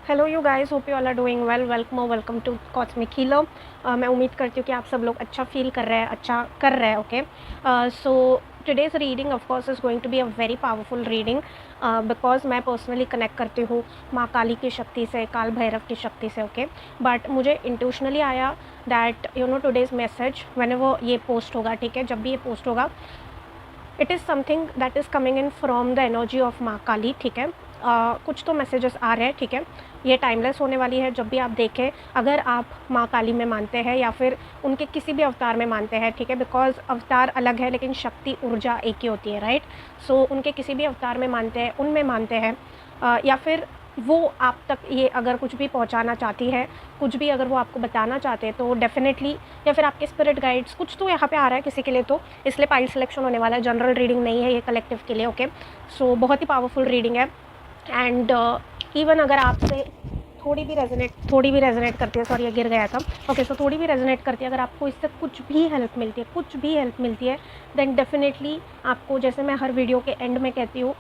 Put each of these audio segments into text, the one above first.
Hello you guys, hope you all are doing well. Welcome to cosmic healer. मैं उम्मीद करती हूँ कि आप सब लोग अच्छा फील कर रहे हैं, अच्छा कर रहे हैं। Okay, so today's reading of course is going to be a very powerful reading because मैं पर्सनली कनेक्ट करती हूँ माँ काली की शक्ति से, काल भैरव की शक्ति से। ओके, बट मुझे इंट्यूशनली आया दैट टुडेज़ मैसेज व्हेन वो ये पोस्ट होगा, ठीक है, जब भी ये पोस्ट होगा, it is something that is coming in from the energy of Maa काली। ठीक है, कुछ तो मैसेजेस आ रहे हैं। ठीक है, ये टाइमलेस होने वाली है। जब भी आप देखें, अगर आप माँ काली में मानते हैं या फिर उनके किसी भी अवतार में मानते हैं, ठीक है, बिकॉज अवतार अलग है लेकिन शक्ति ऊर्जा एक ही होती है, राइट। सो उनके किसी भी अवतार में मानते हैं, उनमें मानते हैं, या फिर वो आप तक ये अगर कुछ भी पहुंचाना चाहती है, कुछ भी अगर वो आपको बताना चाहते हैं तो डेफिनेटली, या फिर आपके स्पिरिट गाइड्स, कुछ तो यहाँ पे आ रहा है किसी के लिए, तो इसलिए पाइल सिलेक्शन होने वाला है। जनरल रीडिंग नहीं है ये, कलेक्टिव के लिए। ओके, सो बहुत ही पावरफुल रीडिंग है। एंड इवन अगर आपसे थोड़ी भी रेजोनेट करती है, सॉरी ये गिर गया था। ओके, सो थोड़ी भी रेजोनेट करती है, अगर आपको इससे कुछ भी हेल्प मिलती है, देन डेफिनेटली आपको, जैसे मैं हर वीडियो के एंड में कहती हूँ,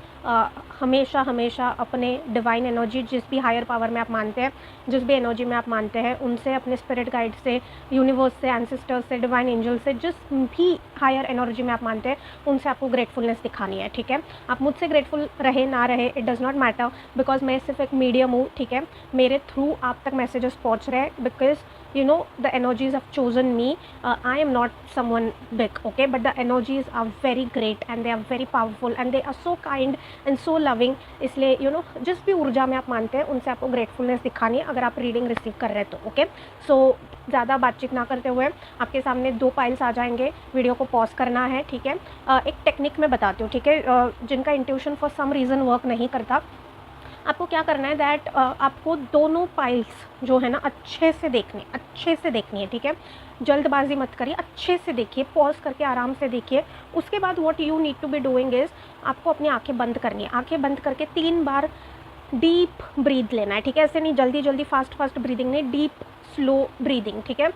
हमेशा अपने डिवाइन एनर्जी, जिस भी हायर पावर में आप मानते हैं, जिस भी एनर्जी में आप मानते हैं, उनसे, अपने स्पिरिट गाइड से, यूनिवर्स से, एंसेस्टर्स से, डिवाइन एंजल से, जिस भी हायर एनर्जी में आप मानते हैं, उनसे आपको ग्रेटफुलनेस दिखानी है। ठीक है, आप मुझसे ग्रेटफुल रहे ना रहे, it does not matter, because मैं सिर्फ एक मीडियम हूँ। ठीक है, मेरे थ्रू आप तक मैसेजेस पहुँच रहे हैं, because the energies have chosen me. I am not someone big, okay, but the energies are very great and they are very powerful and they are so kind and so loving. इसलिए जिस भी ऊर्जा में आप मानते हैं, उनसे आपको ग्रेटफुलनेस दिखानी है अगर आप रीडिंग रिसीव कर रहे हैं तो। ओके, सो ज़्यादा बातचीत ना करते हुए आपके सामने 2 पाइल्स आ जाएंगे, वीडियो को पॉज करना है। ठीक है, एक टेक्निक में बताती हूँ, ठीक है, जिनका intuition for some reason work नहीं करता, आपको क्या करना है दैट आपको दोनों पाइल्स जो है ना अच्छे से देखनी है। ठीक है, जल्दबाजी मत करिए, अच्छे से देखिए, पॉज करके आराम से देखिए। उसके बाद what you need to be doing is, आपको अपनी आंखें बंद करनी है। आंखें बंद करके 3 बार डीप ब्रीथ लेना है। ठीक है, ऐसे नहीं जल्दी फास्ट ब्रीदिंग नहीं, डीप स्लो ब्रीदिंग। ठीक है,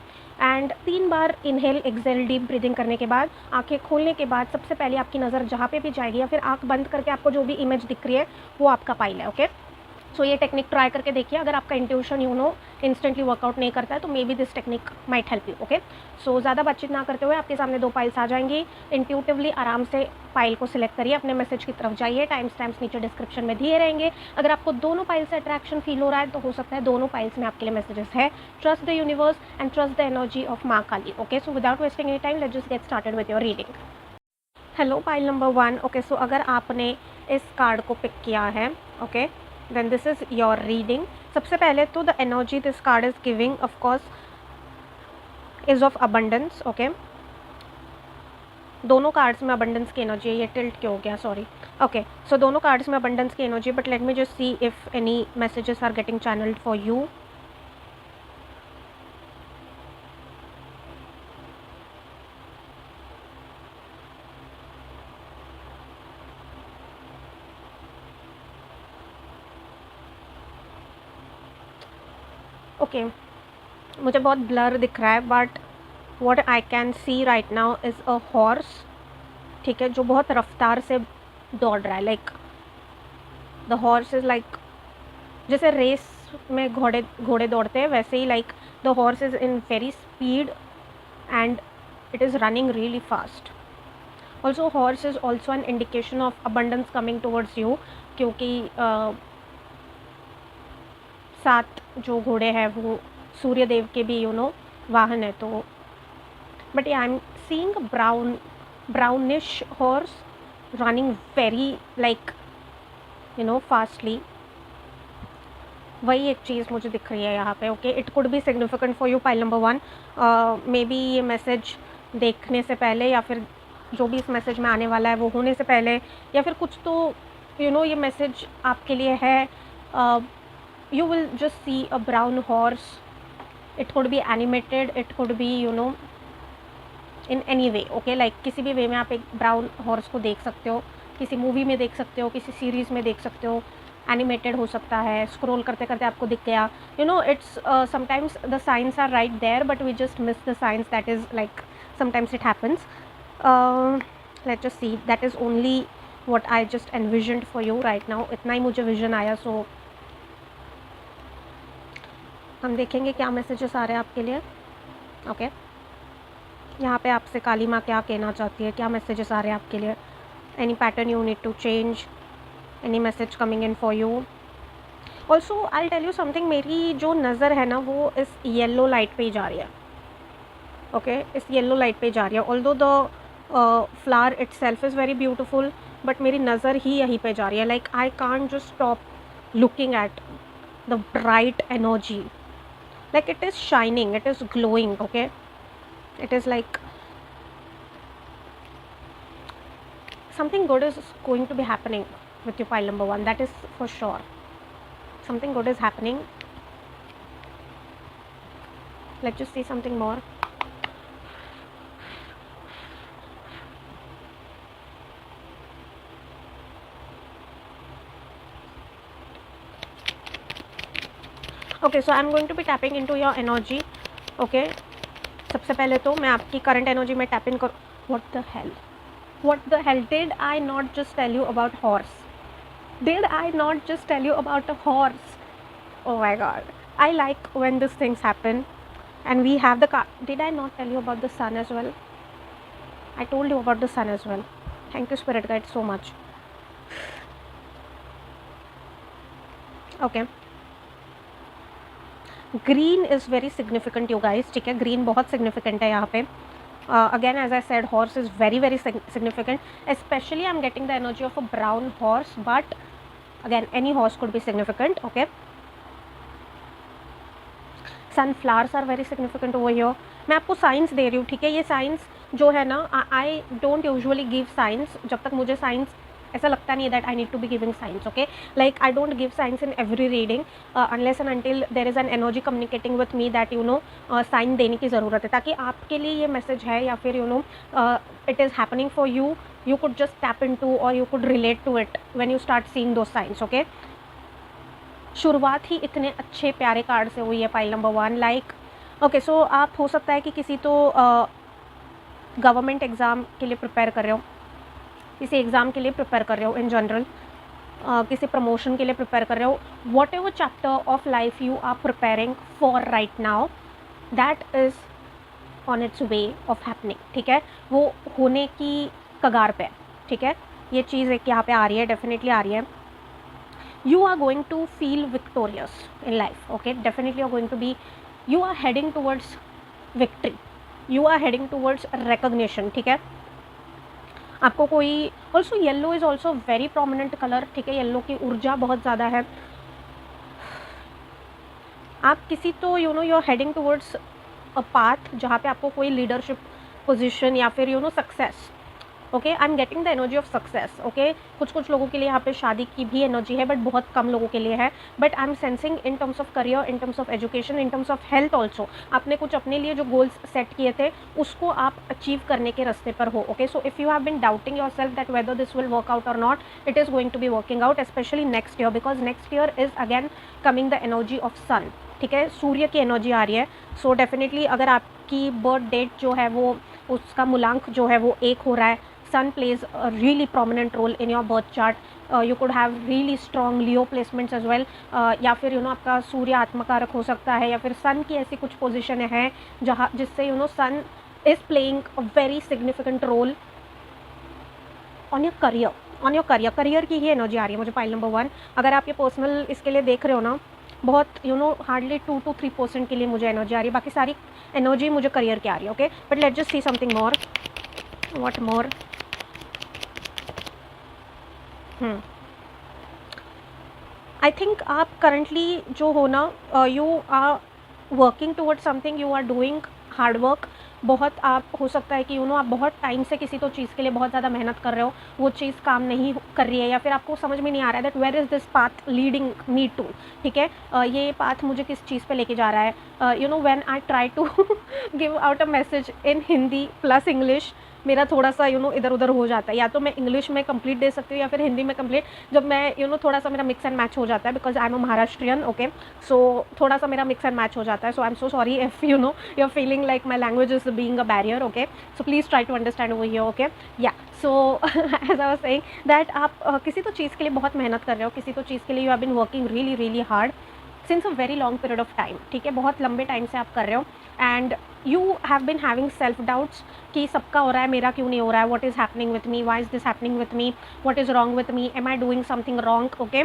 and 3 bar inhale exhale deep breathing करने के बाद, आंखें खोलने के बाद, सबसे पहले आपकी नज़र जहाँ पे भी जाएगी, या फिर आंख बंद करके आपको जो भी इमेज दिख रही है वो आपका पाइल है। ओके, सो ये टेक्निक ट्राई करके देखिए। अगर आपका इंट्यूशन इंस्टेंटली वर्कआउट नहीं करता है तो maybe this technique might help you. Okay, so ज़्यादा बातचीत ना करते हुए आपके सामने 2 पाइल्स आ जाएंगी। इंट्यूटिवली आराम से पाइल को सिलेक्ट करिए, अपने मैसेज की तरफ जाइए। टाइम्स नीचे डिस्क्रिप्शन में दिए रहेंगे। अगर आपको दोनों पाइल से अट्रैक्शन फील हो रहा है तो हो सकता है दोनों पाइल्स में आपके लिए मैसेजेस है। Trust the universe and trust the energy of Maa Kali. Okay, so without wasting any time, let's just get started with your reading. Hello pile number 1। Okay, so अगर आपने इस कार्ड को पिक किया है, okay, then this is your reading. सबसे पहले तो the energy this card is giving of course is of abundance. Okay, दोनों कार्ड्स में अबंडेंस की एनर्जी है। ये टिल्ट क्यों हो गया, सॉरी। ओके, सो दोनों कार्ड्स में अबंडेंस की energy, but let me just see if any messages are getting channelled for you. Okay, मुझे बहुत ब्लर दिख रहा है, but what I can see right now is a horse. ठीक है, जो बहुत रफ्तार से दौड़ रहा है, like the horse is like, जैसे रेस में घोड़े दौड़ते हैं, वैसे ही like the horse is in very speed and it is running really fast. Also horse is also an indication of abundance coming towards you, क्योंकि 7 जो घोड़े हैं वो सूर्य देव के भी वाहन है। तो but I am seeing brownish horse running very like fastly. वही एक चीज़ मुझे दिख रही है यहाँ पे। Okay, it could be significant for you pile number 1। May be ये मैसेज देखने से पहले, या फिर जो भी इस मैसेज में आने वाला है वो होने से पहले, या फिर कुछ तो ये मैसेज आपके लिए है। You will just see a brown horse. It could B animated, it could be in any way. Okay, like किसी भी वे में आप एक ब्राउन हॉर्स को देख सकते हो, किसी मूवी में देख सकते हो, किसी सीरीज़ में देख सकते हो, एनिमेटेड हो सकता है, स्क्रॉल करते करते आपको दिख गया। It's sometimes the signs are right there but we just miss the signs, that is like sometimes it happens. Let's just see, that is only what I just envisioned for you right now. इतना ही मुझे vision आया। सो हम देखेंगे क्या messages आ रहे हैं आपके लिए। ओके, यहाँ पे आपसे काली माँ क्या कहना चाहती है, क्या मैसेजेस आ रहे हैं आपके लिए। Any pattern you need to change, any message coming in for you. Also I tell you something, मेरी जो नज़र है ना वो इस येलो लाइट पे ही जा रही है। ओके, इस येलो लाइट पे जा रही है। Although the flower it self is very beautiful, but मेरी नज़र ही यहीं पे जा रही है। Like I can't just stop looking at the bright energy, like it is shining, it is glowing. Okay, it is like something good is going to be happening with your pile number 1, that is for sure. Something good is happening. Let's just see something more. Okay, so I'm going to be tapping into your energy. Okay, सबसे पहले तो मैं आपकी current energy में tap in कर। What the hell did I not just tell you about horse? Did I not just tell you about a horse? Oh my god, I like when these things happen. And we have the did I not tell you about the sun as well? I told you about the sun as well. Thank you spirit guide so much. Okay, green is very significant you guys, ठीक है, green बहुत significant है यहाँ पे. Again as I said, horse is very very significant. Specially I am getting the energy of a brown horse, but again any horse could be significant. Okay, sunflowers are very significant over here. मैं आपको science दे रही हूँ, ठीक है. ये science जो है ना, I don't usually give signs जब तक मुझे साइंस ऐसा लगता नहीं है that I need to be giving signs. Okay, like I don't give signs in every reading unless and until there is an energy communicating with me that you know sign देने की ज़रूरत है, ताकि आपके लिए ये मैसेज है या फिर you know it is happening for you. You could just tap into और you could relate to it when you start seeing those signs. Okay, शुरुआत ही इतने अच्छे प्यारे कार्ड से हुई है pile number 1. Like okay, so आप हो सकता है कि किसी तो गवर्नमेंट एग्ज़ाम के लिए प्रिपेयर कर रहे हो, किसी एग्ज़ाम के लिए प्रिपेयर कर रहे हो, इन जनरल किसी प्रमोशन के लिए प्रिपेयर कर रहे हो. Whatever chapter of life you are preparing for right now, that is on its way of happening. ठीक है, वो होने की कगार पे, ठीक है. ये चीज़ एक यहाँ पे आ रही है, डेफिनेटली आ रही है. You are going to feel victorious in life. Okay, definitely you are going to be, you are heading towards victory, you are heading towards recognition. ठीक है, आपको कोई also yellow is also very prominent colour. ठीक है, yellow की ऊर्जा बहुत ज़्यादा है. आप किसी तो you know you are heading towards a path जहाँ पे आपको कोई लीडरशिप पोजीशन या फिर you know success. Okay, I am getting the energy of success. Okay, कुछ लोगों के लिए यहाँ पे शादी की भी एनर्जी है, बट बहुत कम लोगों के लिए है. But I am sensing in terms of career, in terms of education, in terms of health also, आपने कुछ अपने लिए जो गोल्स सेट किए थे उसको आप अचीव करने के रास्ते पर हो. Okay, so if you have been doubting yourself that whether this will work out और not, it is going to be working out, specially next year, because next year is again coming the energy of sun. ठीक है, सूर्य की energy आ रही है. So definitely अगर आपकी birth date जो है वो उसका मूलांक जो है वो 1 हो रहा है, sun plays a really prominent role in your birth chart. You could have really strong Leo placements as well. या फिर यू नो आपका सूर्य आत्मकारक हो सकता है, या फिर सन की ऐसी कुछ पोजीशन है जहाँ जिससे you know sun is playing a very significant role on your career. Career की ही एनर्जी आ रही है मुझे पाइल नंबर 1. अगर आप ये पर्सनल इसके लिए देख रहे हो ना, बहुत यू नो हार्डली 2 to 3% के लिए मुझे एनर्जी आ रही है, बाकी सारी एनर्जी मुझे करियर की आ रही है. Okay, but let's just see something more. What more? I think आप करंटली जो हो ना, you are working toward something, you are doing hard work. बहुत आप हो सकता है कि यू नो आप बहुत टाइम से किसी तो चीज़ के लिए बहुत ज़्यादा मेहनत कर रहे हो, वो चीज़ काम नहीं कर रही है, या फिर आपको समझ में नहीं आ रहा है that where is this path leading me to. ठीक है, ये पाथ मुझे किस चीज़ पे लेके जा रहा है. You know when I try to give out a message in Hindi plus English, मेरा थोड़ा सा यू नो इधर उधर हो जाता है. या तो मैं इंग्लिश में कंप्लीट दे सकती हूँ या फिर हिंदी में कंप्लीट. जब मैं यू नो थोड़ा सा मेरा मिक्स एंड मैच हो जाता है, because I am a Maharashtrian. Okay, so थोड़ा सा मेरा मिक्स एंड मैच हो जाता है. So I am so sorry if you know you are feeling like my language is being a barrier. Okay, so please try to understand over here. Okay, yeah so as I was saying that आप किसी तो चीज़ के लिए बहुत मेहनत कर रहे हो, किसी तो चीज़ के लिए you have been working really really hard. Since a very long period of time, ठीक है, बहुत लंबे टाइम से आप कर रहे हो, and you have been having self doubts कि सबका हो रहा है, मेरा क्यों नहीं हो रहा है, what is happening with me, why is this happening with me, what is wrong with me, am I doing something wrong, okay,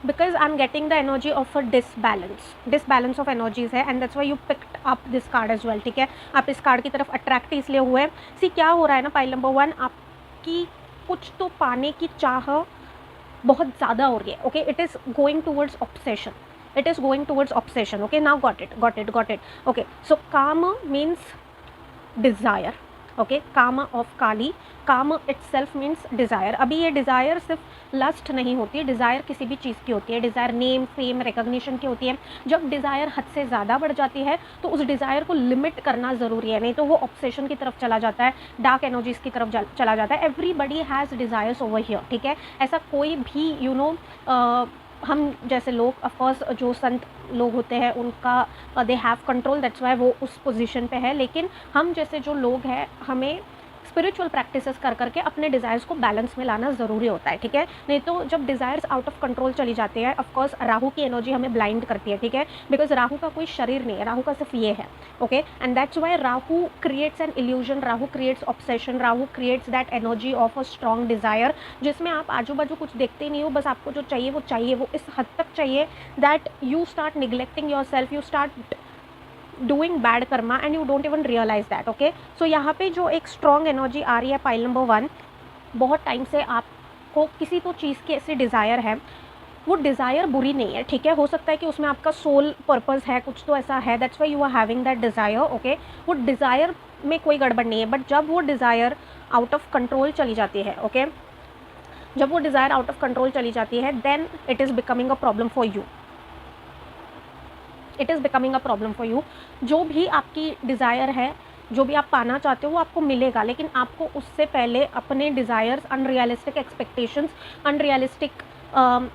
because I'm getting the energy of a disbalance of energies है, and that's why you picked up this card as well, ठीक है, आप इस card की तरफ attract इसलिए हुए। सी क्या हो रहा है ना, पाइल नंबर 1, आपकी कुछ तो पाने की चाह बहुत ज़्यादा हो रही है, okay, it is going towards obsession, it is going towards obsession, okay, now got it, okay, so kama means desire, okay, kama of Kali, kama itself means desire. अभी ये डिज़ायर सिर्फ लस्ट नहीं होती है, डिज़ायर किसी भी चीज़ की होती है, डिज़ायर नेम फेम रिकग्निशन की होती है। जब डिज़ायर हद से ज़्यादा बढ़ जाती है तो उस डिज़ायर को लिमिट करना ज़रूरी है, नहीं तो वो ऑब्सेशन की तरफ चला जाता है, डार्क एनर्जीज़ की तरफ चला जाता है। Everybody has desires over here, ठीक है, ऐसा कोई भी हम जैसे लोग, ऑफकोर्स जो संत लोग होते हैं उनका they have control, that's why वो उस पोजीशन पे है, लेकिन हम जैसे जो लोग हैं हमें स्पिरिचुअल प्रैक्टिसेस कर करके अपने डिज़ायर्स को बैलेंस में लाना ज़रूरी होता है, ठीक है, नहीं तो जब डिज़ायर्स आउट ऑफ कंट्रोल चली जाती है, ऑफकोर्स राहु की एनर्जी हमें ब्लाइंड करती है, ठीक है, बिकॉज राहु का कोई शरीर नहीं है, राहु का सिर्फ ये है, okay, and that's Y Rahu creates an illusion, Rahu creates obsession, Rahu creates that energy of a strong desire, जिसमें आप आजू बाजू कुछ देखते ही नहीं हो, बस आपको जो चाहिए वो इस हद तक चाहिए that you start neglecting yourself, you start doing bad karma and you don't even realise that, okay. So यहाँ पे जो एक स्ट्रॉन्ग एनर्जी आ रही है पाइल नंबर 1, बहुत टाइम से आपको किसी तो चीज़ की ऐसी डिज़ायर है, वो डिज़ायर बुरी नहीं है, ठीक है, हो सकता है कि उसमें आपका सोल पर्पस है, कुछ तो ऐसा है, that's why you are having that desire, okay, वो डिज़ायर में कोई गड़बड़ नहीं है, बट जब वो डिज़ायर आउट ऑफ कंट्रोल चली जाती है, ओके, जब वो डिज़ायर आउट ऑफ कंट्रोल चली जाती है, then it is becoming a problem for you, it is becoming a problem for you. जो भी आपकी डिज़ायर है, जो भी आप पाना चाहते हो वो आपको मिलेगा, लेकिन आपको उससे पहले अपने डिज़ायर्स, अनरियलिस्टिक एक्सपेक्टेशंस, अनरियलिस्टिक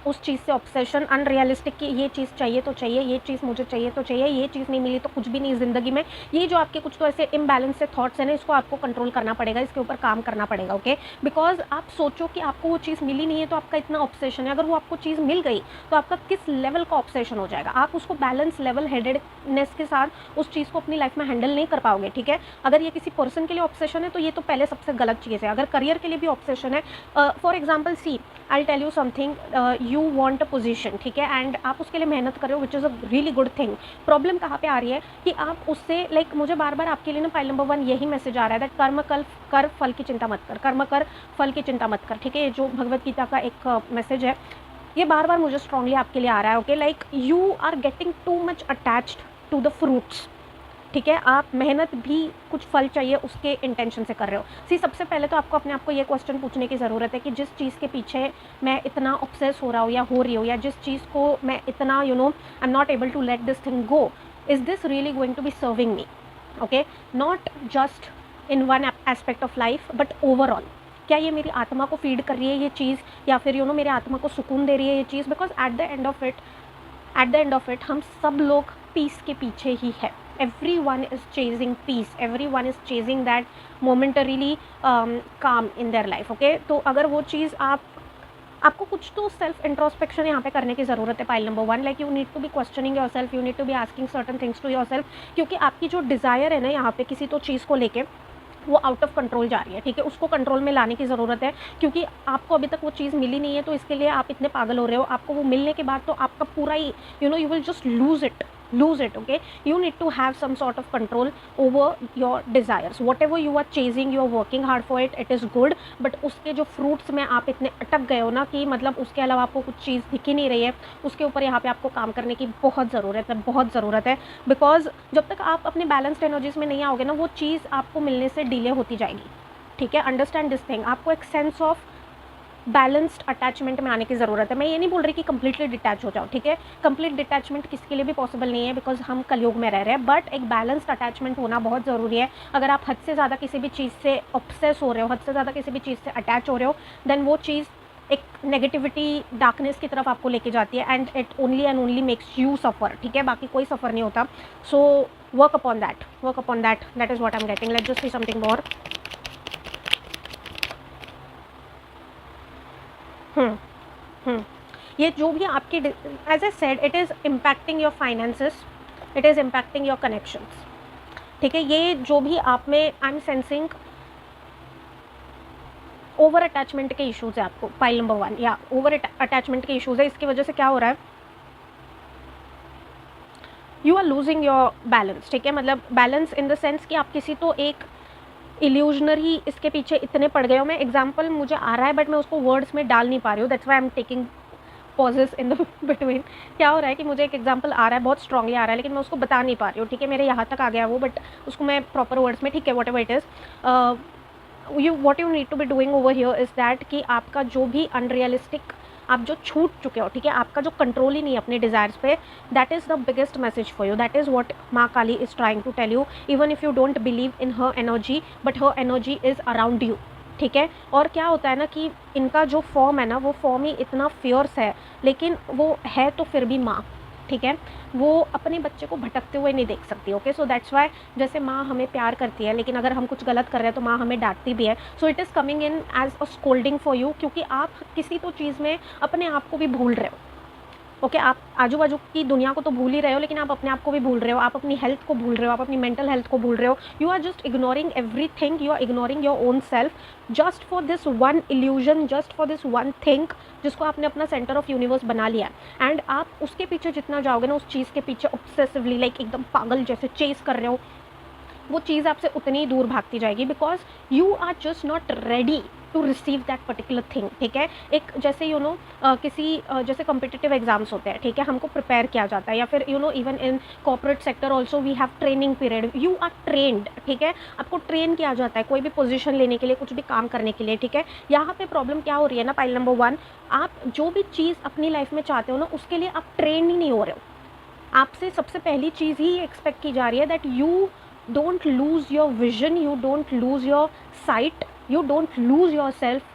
उस चीज़ से ऑब्सेशन, अनरियलिस्टिक कि ये चीज़ चाहिए तो चाहिए, ये चीज़ मुझे चाहिए तो चाहिए, ये चीज़ नहीं मिली तो कुछ भी नहीं ज़िंदगी में, ये जो आपके कुछ तो ऐसे इम्बैलेंस से थॉट्स हैं ना, इसको आपको कंट्रोल करना पड़ेगा, इसके ऊपर काम करना पड़ेगा, ओके, बिकॉज आप सोचो कि आपको वो चीज़ मिली नहीं है तो आपका इतना ऑब्सेशन है, अगर वो आपको चीज़ मिल गई तो आपका किस लेवल का ऑब्सेशन हो जाएगा, आप उसको बैलेंस लेवल हेडेडनेस के साथ उस चीज़ को अपनी लाइफ में हैंडल नहीं कर पाओगे, ठीक है। अगर ये किसी पर्सन के लिए ऑब्सेशन है तो ये तो पहले सबसे गलत चीज़ है। अगर करियर के लिए भी ऑब्सेशन है, for example see I tell you something, you want a position, ठीक है, एंड आप उसके लिए मेहनत कर रहे हो, which is a really good thing. Problem कहाँ पे आ रही है कि आप उससे लाइक मुझे बार बार आपके लिए ना पाइल नंबर 1 यही मैसेज आ रहा है दैट कर्म कर फल की चिंता मत कर, कर्म कर फल की चिंता मत कर, ठीक है, ये जो भगवत गीता का एक मैसेज है, ये बार बार मुझे स्ट्रांगली आपके लिए आ रहा है, okay, like you are getting too much attached to the fruits, ठीक है, आप मेहनत भी कुछ फल चाहिए उसके इंटेंशन से कर रहे हो। सी सबसे पहले तो आपको अपने आप को ये क्वेश्चन पूछने की ज़रूरत है कि जिस चीज़ के पीछे मैं इतना ऑब्सेस हो रहा हूँ या हो रही हूँ, या जिस चीज़ को मैं इतना I am not able to let this thing go, is this really going to be serving me, okay, not just in one aspect of life but overall, क्या ये मेरी आत्मा को फीड कर रही है ये चीज़, या फिर मेरे आत्मा को सुकून दे रही है ये चीज़, because at the end of it हम सब लोग पीस के पीछे ही है। Everyone is chasing peace, everyone is chasing that momentarily calm in their life, okay। तो अगर वो चीज़ आपको कुछ तो सेल्फ इंट्रोस्पेक्शन यहाँ पे करने की ज़रूरत है pile number 1, like you need to be questioning yourself, you need to be asking certain things to yourself, क्योंकि आपकी जो डिज़ायर है ना यहाँ पे किसी तो चीज़ को लेके, वो आउट ऑफ कंट्रोल जा रही है, ठीक है, उसको कंट्रोल में लाने की ज़रूरत है, क्योंकि आपको अभी तक वो चीज़ मिली नहीं है, तो इसके लिए आप इतने पागल हो रहे हो। आपको वो मिलने के बाद तो आपका पूरा ही you will just lose it, okay, you need to have some sort of control over your desires, whatever you are chasing, you are working hard for it, it is good, but उसके जो fruits में आप इतने अटक गए हो ना कि मतलब उसके अलावा आपको कुछ चीज़ दिख ही नहीं रही है, उसके ऊपर यहाँ पे आपको काम करने की बहुत ज़रूरत है, बिकॉज जब तक आप अपने बैलेंस्ड एनर्जीज में नहीं आओगे ना, वो चीज़ आपको मिलने से डिले होती जाएगी, ठीक है, अंडरस्टैंड दिस थिंग। आपको एक सेंस ऑफ बैलेंस्ड अटैचमेंट में आने की ज़रूरत है। मैं ये नहीं बोल रही कि कंप्लीटली डिटैच हो जाओ, ठीक है, कंप्लीट डिटैचमेंट किसी के लिए भी पॉसिबल नहीं है, बिकॉज हम कलयुग में रह रहे हैं, बट एक बैलेंस्ड अटैचमेंट होना बहुत ज़रूरी है। अगर आप हद से ज़्यादा किसी भी चीज़ से ऑब्सेस हो रहे हो, हद से ज़्यादा किसी भी चीज़ से अटैच हो रहे हो, देन वो चीज़ एक नेगेटिविटी, डार्कनेस की तरफ आपको लेके जाती है, and it only and only makes you suffer, ठीक है, बाकी कोई सफ़र नहीं होता। So work upon that, that is what I am getting. Let's just see something more. ये जो भी आपकी, as a said, it is impacting your finances, it is impacting your connections, ठीक है। ये जो भी आप में I am sensing over attachment के इश्यूज है आपको, पाइल नंबर 1, या ओवर अटैचमेंट के इश्यूज है। इसकी वजह से क्या हो रहा है, you are losing your balance, ठीक है। मतलब बैलेंस इन द सेंस कि आप किसी तो एक इल्यूजनरी इसके पीछे इतने पड़ गए हो। मैं एग्जाम्पल मुझे आ रहा है बट मैं उसको वर्ड्स में डाल नहीं पा रही हूँ, that's why I am taking pauses in the between. क्या हो रहा है कि मुझे एक एग्जाम्पल आ रहा है, बहुत स्ट्रांगली आ रहा है, लेकिन मैं उसको बता नहीं पा रही हूँ, ठीक है। मेरे यहाँ तक आ गया वो, बट उसको मैं प्रॉपर वर्ड्स में, ठीक है, whatever it is, what you need to be doing over here is that कि आपका जो भी अनरियलिस्टिक, आप जो छूट चुके हो, ठीक है, आपका जो कंट्रोल ही नहीं है अपने डिज़ायर्स पे, that is the biggest message for you, that is what Maa Kali is trying to tell you, even if you don't believe in her energy, but her energy is around you, ठीक है। और क्या होता है ना कि इनका जो फॉर्म है ना, वो फॉर्म ही इतना फियर्स है, लेकिन वो है तो फिर भी माँ, ठीक है। वो अपने बच्चे को भटकते हुए नहीं देख सकती, ओके। सो दैट्स वाई, जैसे माँ हमें प्यार करती है, लेकिन अगर हम कुछ गलत कर रहे हैं तो माँ हमें डांटती भी है। So it is coming in as a scolding for you, क्योंकि आप किसी तो चीज़ में अपने आप को भी भूल रहे हो, ओके। आप आजू बाजू की दुनिया को तो भूल ही रहे हो, लेकिन आप अपने आप को भी भूल रहे हो, आप अपनी हेल्थ को भूल रहे हो, आप अपनी मेंटल हेल्थ को भूल रहे हो। You are just ignoring everything, you are ignoring your own self, just for this one illusion, just for this one thing, जिसको आपने अपना सेंटर ऑफ यूनिवर्स बना लिया। एंड आप उसके पीछे जितना जाओगे ना, उस चीज़ के पीछे ऑब्सेसिवली, लाइक एकदम पागल जैसे चेस कर रहे हो, वो चीज़ आपसे उतनी ही दूर भागती जाएगी, because you are just not ready to receive that particular thing, ठीक है। एक जैसे किसी जैसे कॉम्पिटिटिव एग्जाम्स होते हैं, ठीक है, हमको प्रिपेयर किया जाता है, या फिर even in corporate sector also we have training period, you are trained, ठीक है। आपको ट्रेन किया जाता है कोई भी पोजीशन लेने के लिए, कुछ भी काम करने के लिए, ठीक है। यहाँ पे प्रॉब्लम क्या हो रही है ना, पाइल नंबर 1, आप जो भी चीज़ अपनी लाइफ में चाहते हो ना, उसके लिए आप ट्रेन ही नहीं हो रहे हो। आपसे सबसे पहली चीज़ ही एक्सपेक्ट की जा रही है that you don't lose your vision, you don't lose your sight, you don't lose yourself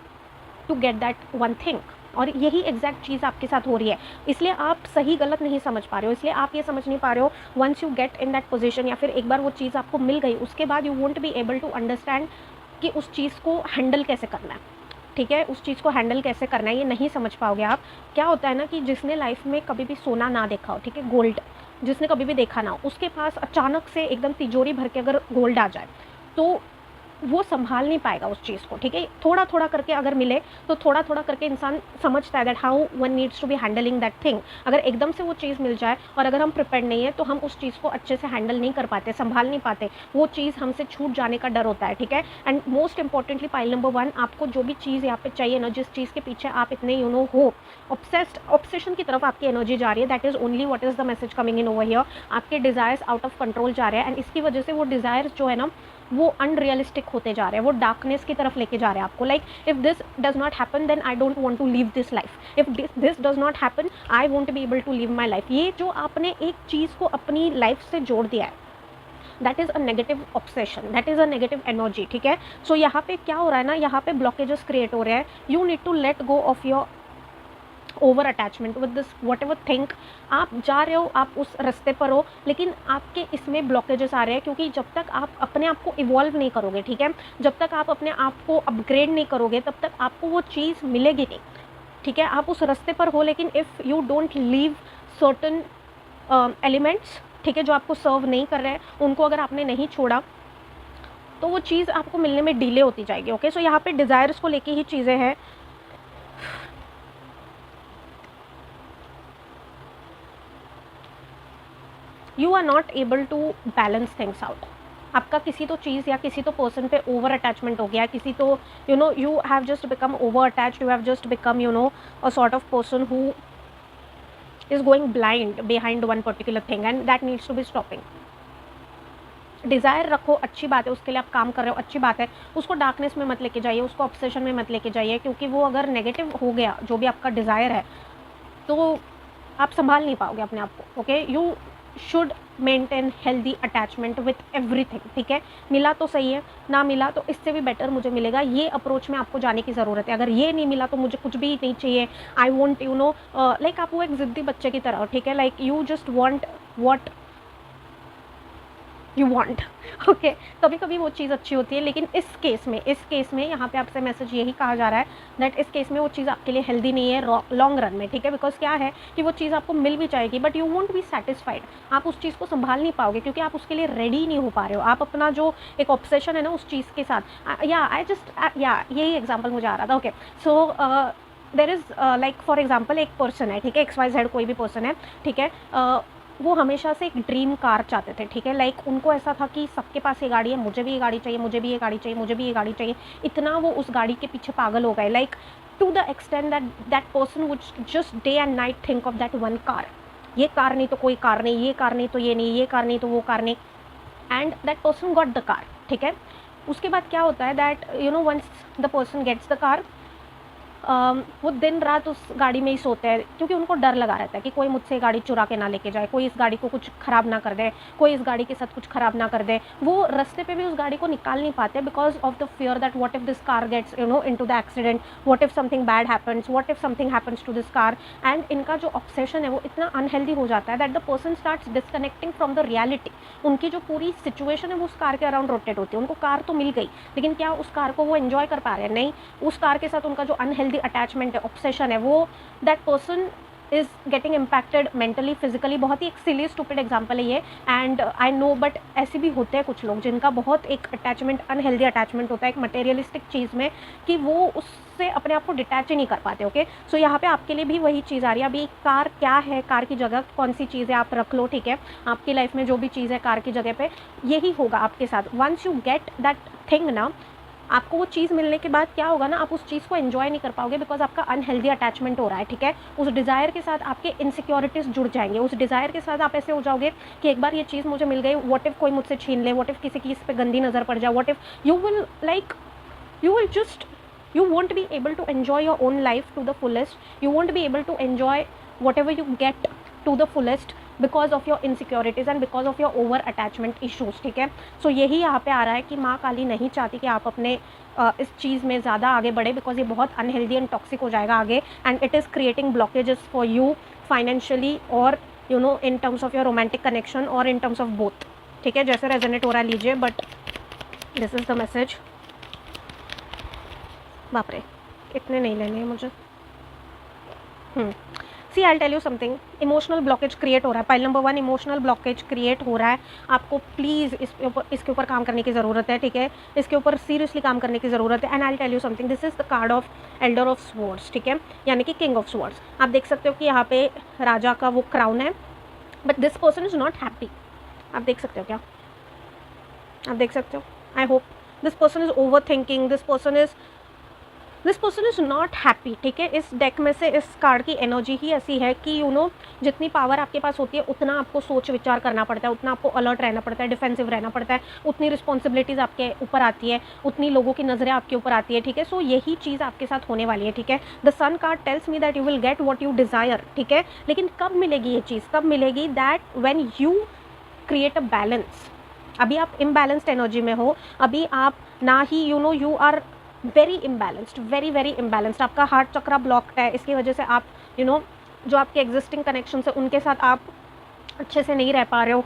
to get that one thing। और यही एग्जैक्ट चीज़ आपके साथ हो रही है, इसलिए आप सही गलत नहीं समझ पा रहे हो, इसलिए आप ये समझ नहीं पा रहे हो। Once you get in that position, या फिर एक बार वो चीज़ आपको मिल गई, उसके बाद you won't be able to understand कि उस चीज़ को हैंडल कैसे करना है, ठीक है। उस चीज़ को हैंडल कैसे करना है ये नहीं समझ पाओगे आप। क्या होता है ना कि जिसने लाइफ में कभी भी सोना ना देखा हो, ठीक है, गोल्ड जिसने कभी भी देखा ना हो, उसके पास अचानक से एकदम तिजोरी भर के अगर गोल्ड आ जाए तो वो संभाल नहीं पाएगा उस चीज़ को, ठीक है। थोड़ा थोड़ा करके अगर मिले तो थोड़ा थोड़ा करके इंसान समझता है that how one needs to be handling that thing. अगर एकदम से वो चीज़ मिल जाए और अगर हम प्रिपेयर नहीं है तो हम उस चीज़ को अच्छे से हैंडल नहीं कर पाते, संभाल नहीं पाते, वो चीज़ हमसे छूट जाने का डर होता है, ठीक है। And most importantly pile number 1, आपको जो भी चीज़ यहाँ पे चाहिए ना, जिस चीज़ के पीछे आप इतने हो ऑब्सेशन की तरफ आपकी एनर्जी जा रही है, that is only what is the message coming in over here. आपके डिज़ायर्स आउट ऑफ कंट्रोल जा रहे हैं, एंड इसकी वजह से वो डिज़ायर्स जो है ना, वो अनरियलिस्टिक होते जा रहे हैं, वो डार्कनेस की तरफ लेके जा रहे हैं आपको। Like if this does not happen then I don't want to live this life, if this does not happen I won't be able to live my life. ये जो आपने एक चीज़ को अपनी लाइफ से जोड़ दिया है, that is a negative obsession, that is a negative energy, ठीक है। सो यहाँ पे क्या हो रहा है ना, यहाँ पे ब्लॉकेजेस क्रिएट हो रहे हैं। You need to let go of your over attachment with this whatever think. आप जा रहे हो, आप उस रास्ते पर हो, लेकिन आपके इसमें ब्लॉकेजेस आ रहे हैं, क्योंकि जब तक आप अपने आप को इवॉल्व नहीं करोगे, ठीक है, जब तक आप अपने आप को अपग्रेड नहीं करोगे, तब तक आपको वो चीज़ मिलेगी नहीं, ठीक है। आप उस रास्ते पर हो, लेकिन if you don't leave certain elements, ठीक है, जो आपको सर्व नहीं कर रहे हैं, उनको अगर आपने नहीं छोड़ा तो वो चीज़ आपको मिलने में डिले होती जाएगी, ओके। सो यहाँ पे डिज़ायर्स को लेके ही चीज़ें हैं। You are not able to balance things out. आपका किसी तो चीज़ या किसी तो पर्सन पे ओवर अटैचमेंट हो गया, किसी तो you have just become over attached, you have just become a sort of person who is going blind behind one particular thing, and that needs to be stopping. Desire रखो, अच्छी बात है, उसके लिए आप काम कर रहे हो, अच्छी बात है, उसको डार्कनेस में मत लेके जाइए, उसको ऑब्सेशन में मत लेके जाइए, क्योंकि वो अगर नेगेटिव हो गया जो भी आपका डिज़ायर है तो आप संभाल नहीं पाओगे अपने आप को, okay. You should maintain healthy attachment with everything, ठीक है। मिला तो सही है, ना मिला तो इससे भी बेटर मुझे मिलेगा, ये अप्रोच में आपको जाने की ज़रूरत है। अगर ये नहीं मिला तो मुझे कुछ भी नहीं चाहिए, आई वॉन्ट लाइक आप वो एक ज़िद्दी बच्चे की तरह, ठीक है, like you just want what you want. Okay, कभी कभी वो चीज़ अच्छी होती है, लेकिन इस केस में यहाँ पे आपसे मैसेज यही कहा जा रहा है दैट इस केस में वो चीज़ आपके लिए हेल्दी नहीं है लॉन्ग रन में, ठीक है। बिकॉज क्या है कि वो चीज़ आपको मिल भी जाएगी but you won't be satisfied, आप उस चीज़ को संभाल नहीं पाओगे क्योंकि आप उसके लिए रेडी नहीं हो पा रहे हो। आप अपना जो एक ऑब्सेशन है ना उस चीज़ के साथ, यही एग्जाम्पल मुझे आ रहा था। Okay, so there is like for example एक पर्सन है, ठीक है, XYZ कोई भी पर्सन है, ठीक है। वो हमेशा से एक ड्रीम कार चाहते थे, ठीक है। लाइक उनको ऐसा था कि सबके पास ये गाड़ी है, मुझे भी ये गाड़ी चाहिए, मुझे भी ये गाड़ी चाहिए, मुझे भी ये गाड़ी चाहिए। इतना वो उस गाड़ी के पीछे पागल हो गए, like to the extent that that person would just day and night think of that one car. ये कार नहीं तो कोई कार नहीं, ये कार नहीं तो ये नहीं, ये कार नहीं तो वो कार नहीं, and that person got the car, ठीक है। उसके बाद क्या होता है that once the person gets the car, वो दिन रात उस गाड़ी में ही सोते हैं क्योंकि उनको डर लगा रहता है कि कोई मुझसे गाड़ी चुरा के ना लेके जाए, कोई इस गाड़ी को कुछ ख़राब ना कर दे, कोई इस गाड़ी के साथ कुछ ख़राब ना कर दे। वो रास्ते पे भी उस गाड़ी को निकाल नहीं पाते because of the fear that what if this car gets into the accident, what if something bad happens, what if something happens to this car. And इनका जो ऑब्सेशन है वो इतना अनहेल्दी हो जाता है that the person starts disconnecting from the reality. उनकी जो पूरी सिचुएशन है वो उस कार के अराउंड रोटेट होती है। उनको कार तो मिल गई, लेकिन क्या उस कार को वो एंजॉय कर पा रहे हैं? नहीं। उस कार के साथ उनका जो अनहेल्दी अटैचमेंट है, ऑब्सेशन है, वो that person is getting impacted mentally, physically. बहुत ही एक सिली स्टूपिड एग्जाम्पल है ये, एंड आई नो, बट ऐसे भी होते हैं कुछ लोग जिनका बहुत एक अटैचमेंट, अनहेल्दी अटैचमेंट होता है एक मटेरियलिस्टिक चीज़ में, कि वो उससे अपने आप को डिटैच ही नहीं कर पाते। ओके, सो यहाँ पे आपके लिए भी वही चीज़ आ रही है। अभी कार क्या है, कार की जगह कौन सी चीज़ है आप रख लो, ठीक है। आपकी लाइफ में जो भी चीज़ है कार की जगह पे यही होगा आपके साथ। Once you get that thing ना, आपको वो चीज़ मिलने के बाद क्या होगा ना, आप उस चीज़ को एंजॉय नहीं कर पाओगे बिकॉज आपका अनहेल्दी अटैचमेंट हो रहा है, ठीक है। उस डिज़ायर के साथ आपके इनसिक्योरिटीज़ जुड़ जाएंगे। उस डिज़ायर के साथ आप ऐसे हो जाओगे कि एक बार ये चीज़ मुझे मिल गई, व्हाट इफ कोई मुझसे छीन ले, व्हाट इफ किसी की इस पे गंदी नज़र पड़ जाए, what if you will just you won't be able to enjoy your own life to the fullest. You won't be able to enjoy whatever you get to the fullest because of your insecurities and because of your over attachment issues, ठीक है। सो यही यहाँ पे आ रहा है कि माँ काली नहीं चाहती कि आप अपने इस चीज़ में ज़्यादा आगे बढ़े बिकॉज ये बहुत अनहेल्दी एंड टॉक्सिक हो जाएगा आगे, and it is creating blockages for you financially और in terms of your romantic connection और इन टर्म्स ऑफ बोथ, ठीक है। जैसे रेजोनेट हो रहा है लीजिए, but this is the message. बाप रे, इतने नहीं लेने हैं मुझे। See I tell you something, emotional blockage create हो रहा है। Pile number 1, emotional blockage create हो रहा है। आपको प्लीज़ इसके ऊपर काम करने की ज़रूरत है, ठीक है। इसके ऊपर सीरियसली काम करने की ज़रूरत है। And I tell you something, this is the card of elder of swords, ठीक है, यानी कि किंग ऑफ स्वॉर्ड्स। आप देख सकते हो कि यहाँ पे राजा का वो क्राउन है, but this person is not happy. आप देख सकते हो क्या? आप देख सकते हो? I hope this person is over thinking, this person is not happy, ठीक है। इस डेक में से इस कार्ड की एनर्जी ही ऐसी है कि जितनी पावर आपके पास होती है उतना आपको सोच विचार करना पड़ता है, उतना आपको अलर्ट रहना पड़ता है, डिफेंसिव रहना पड़ता है, उतनी रिस्पॉन्सिबिलिटीज़ आपके ऊपर आती है, उतनी लोगों की नज़रें आपके ऊपर आती है, ठीक है। सो यही चीज़ आपके साथ होने वाली है, ठीक है। The sun card tells me that you will get what you desire, ठीक है। लेकिन कब मिलेगी ये चीज़? कब मिलेगी? That when you create a balance. अभी आप इम्बैलेंस्ड एनर्जी में हो, अभी आप ना ही you are very imbalanced, very imbalanced. आपका हार्ट चक्रा ब्लॉक्ड है, इसकी वजह से आप जो आपके एग्जिस्टिंग कनेक्शन है उनके साथ आप अच्छे से नहीं रह पा रहे हो,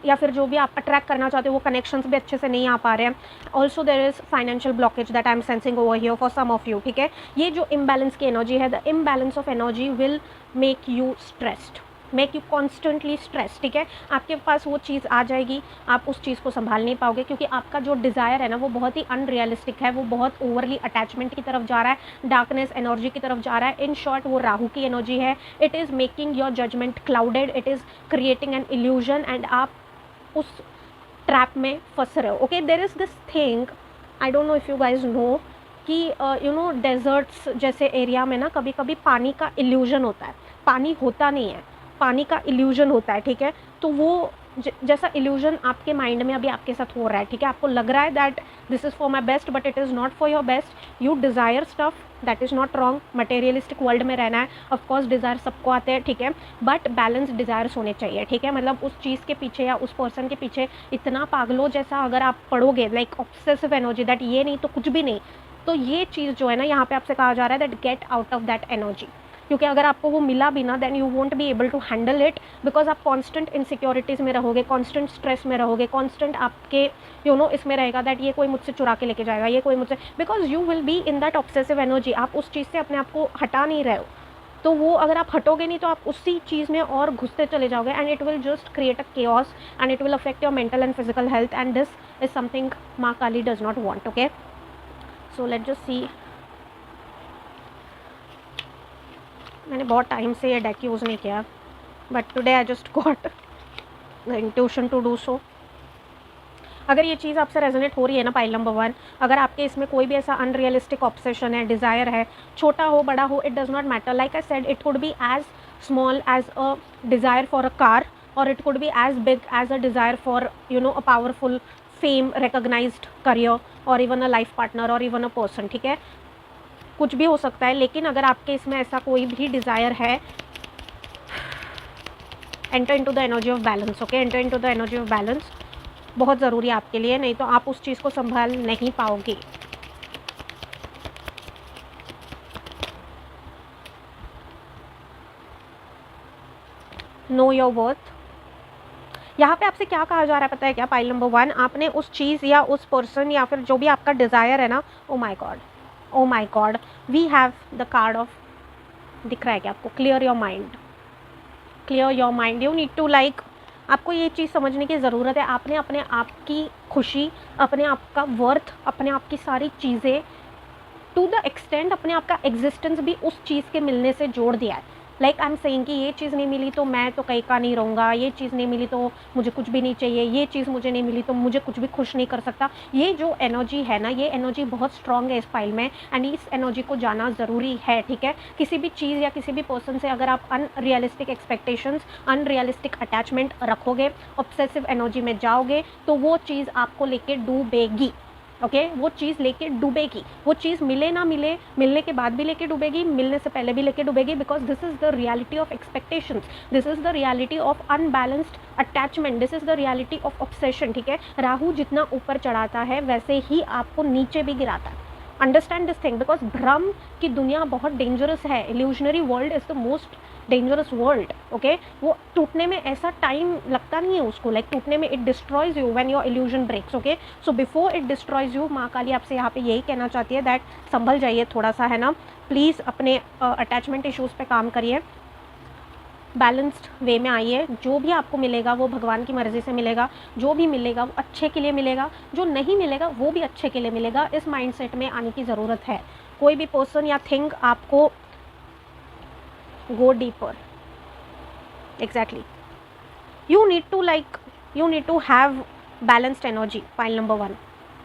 या फिर जो भी आप अट्रैक्ट करना चाहते हो वो कनेक्शंस भी अच्छे से नहीं आ पा रहे हैं। Also there is financial blockage that I am sensing over here for some of you, ठीक है। ये जो इम्बैलेंस की एनर्जी है, the imbalance of energy will make you stressed, make you constantly stress, ठीक है। आपके पास वो चीज़ आ जाएगी, आप उस चीज़ को संभाल नहीं पाओगे क्योंकि आपका जो डिज़ायर है ना वो बहुत ही अनरियलिस्टिक है, वो बहुत ओवरली अटैचमेंट की तरफ जा रहा है, डार्कनेस एनर्जी की तरफ जा रहा है। इन शॉर्ट वो राहु की एनर्जी है। It is making your judgement clouded, it is creating an illusion, and आप उस ट्रैप में फंस रहे हो। Okay, there is this thing, I don't know if you guys know कि डेजर्ट्स जैसे एरिया में ना कभी कभी पानी का इल्यूजन होता है, पानी होता नहीं है, पानी का इल्यूजन होता है, ठीक है। तो वो जैसा इल्यूजन आपके माइंड में अभी आपके साथ हो रहा है, ठीक है। आपको लग रहा है that this is for my best but it is not for your best. You desire stuff, that is not wrong. Materialistic world में रहना है, ऑफकोर्स डिज़ायर सबको आते हैं, ठीक है, बट बैलेंस डिज़ायर्स होने चाहिए, ठीक है। मतलब उस चीज़ के पीछे या उस पर्सन के पीछे इतना पागलों जैसा अगर आप पढ़ोगे, लाइक ऑब्सेसिव एनर्जी, दैट ये नहीं तो कुछ भी नहीं, तो ये चीज़ जो है ना यहाँ पे आपसे कहा जा रहा है that get out of that energy. क्योंकि अगर आपको वो मिला भी ना, then you won't be able to handle it, because आप कॉन्स्टेंट इनसिक्योरिटीज़ में रहोगे, कॉन्स्टेंट स्ट्रेस में रहोगे, कॉन्स्टेंट आपके इसमें रहेगा दैट ये कोई मुझसे चुरा के लेके जाएगा, ये कोई मुझसे, because you will be in that obsessive energy. आप उस चीज़ से अपने आप को हटा नहीं रहे हो, तो वो अगर आप हटोगे नहीं तो आप उसी चीज़ में और घुसते चले जाओगे, and it will just create a chaos and it will affect your mental and physical health, and this is something Maa Kali does not want. Okay, so let just see. मैंने बहुत टाइम से ये डेक यूज़ नहीं किया, but today I just got the intuition to do so. अगर ये चीज़ आपसे resonate हो रही है ना पाइल नंबर 1, अगर आपके इसमें कोई भी ऐसा अनरियलिस्टिक ऑब्सेशन है, डिज़ायर है, छोटा हो बड़ा हो, it does not matter. Like I said, it could be as small as a desire for a car, और it could be as big as a desire for a powerful fame, recognised career, और even a life partner, और even a person. ठीक है, कुछ भी हो सकता है, लेकिन अगर आपके इसमें ऐसा कोई भी डिज़ायर है, enter into the energy of balance. Okay, enter into the energy of balance बहुत ज़रूरी है आपके लिए, नहीं तो आप उस चीज़ को संभाल नहीं पाओगे। Know your worth. यहाँ पे आपसे क्या कहा जा रहा है पता है क्या? पाइल नंबर 1, आपने उस चीज़ या उस पर्सन या फिर जो भी आपका डिज़ायर है ना, oh my god, oh my god, we have the card of, दिख रहा है क्या आपको? Clear your mind, clear your mind. You need to like, आपको ये चीज़ समझने की ज़रूरत है, आपने अपने आप की खुशी, अपने आप का वर्थ, अपने आप की सारी चीज़ें टू द एक्सटेंड अपने आप का एग्जिस्टेंस भी उस चीज़ के मिलने से जोड़ दिया है। लाइक आई एम सेइंग कि ये चीज़ नहीं मिली तो मैं तो कहीं का नहीं रहूँगा, ये चीज़ नहीं मिली तो मुझे कुछ भी नहीं चाहिए, ये चीज़ मुझे नहीं मिली तो मुझे कुछ भी खुश नहीं कर सकता। ये जो एनर्जी है ना, ये एनर्जी बहुत स्ट्रॉन्ग है इस फाइल में, एंड इस एनर्जी को जाना ज़रूरी है। ठीक है, किसी भी चीज़ या किसी भी पर्सन से अगर आप अनरियलिस्टिक एक्सपेक्टेशंस, अनरियलिस्टिक अटैचमेंट रखोगे, ऑब्सेसिव एनर्जी में जाओगे, तो वो चीज़ आपको लेके डूबेगी। ओके, वो चीज़ लेके डूबेगी, वो चीज़ मिले ना मिले, मिलने के बाद भी लेके डूबेगी, मिलने से पहले भी लेके डूबेगी, because this is the reality of expectations, this is the reality of unbalanced attachment, this is the reality of obsession. ठीक है, राहु जितना ऊपर चढ़ाता है वैसे ही आपको नीचे भी गिराता है। अंडरस्टैंड दिस थिंग, बिकॉज भ्रम की दुनिया बहुत डेंजरस है। Illusionary world is the most dangerous world. Okay, वो टूटने में ऐसा टाइम लगता नहीं है उसको, लाइक टूटने में it destroys you when your illusion breaks. Okay, so before it destroys you, माँ काली आपसे यहाँ पे यही कहना चाहती है दैट संभल जाइए थोड़ा सा, है ना, प्लीज़ अपने अटैचमेंट इश्यूज़ पे काम करिए, बैलेंस्ड वे में आइए। जो भी आपको मिलेगा वो भगवान की मर्ज़ी से मिलेगा, जो भी मिलेगा वो अच्छे के लिए मिलेगा, जो नहीं मिलेगा वो भी अच्छे के लिए मिलेगा। इस माइंडसेट में आने की ज़रूरत है। कोई भी पर्सन या थिंग आपको go deeper, exactly, you need to have balanced energy, file number 1,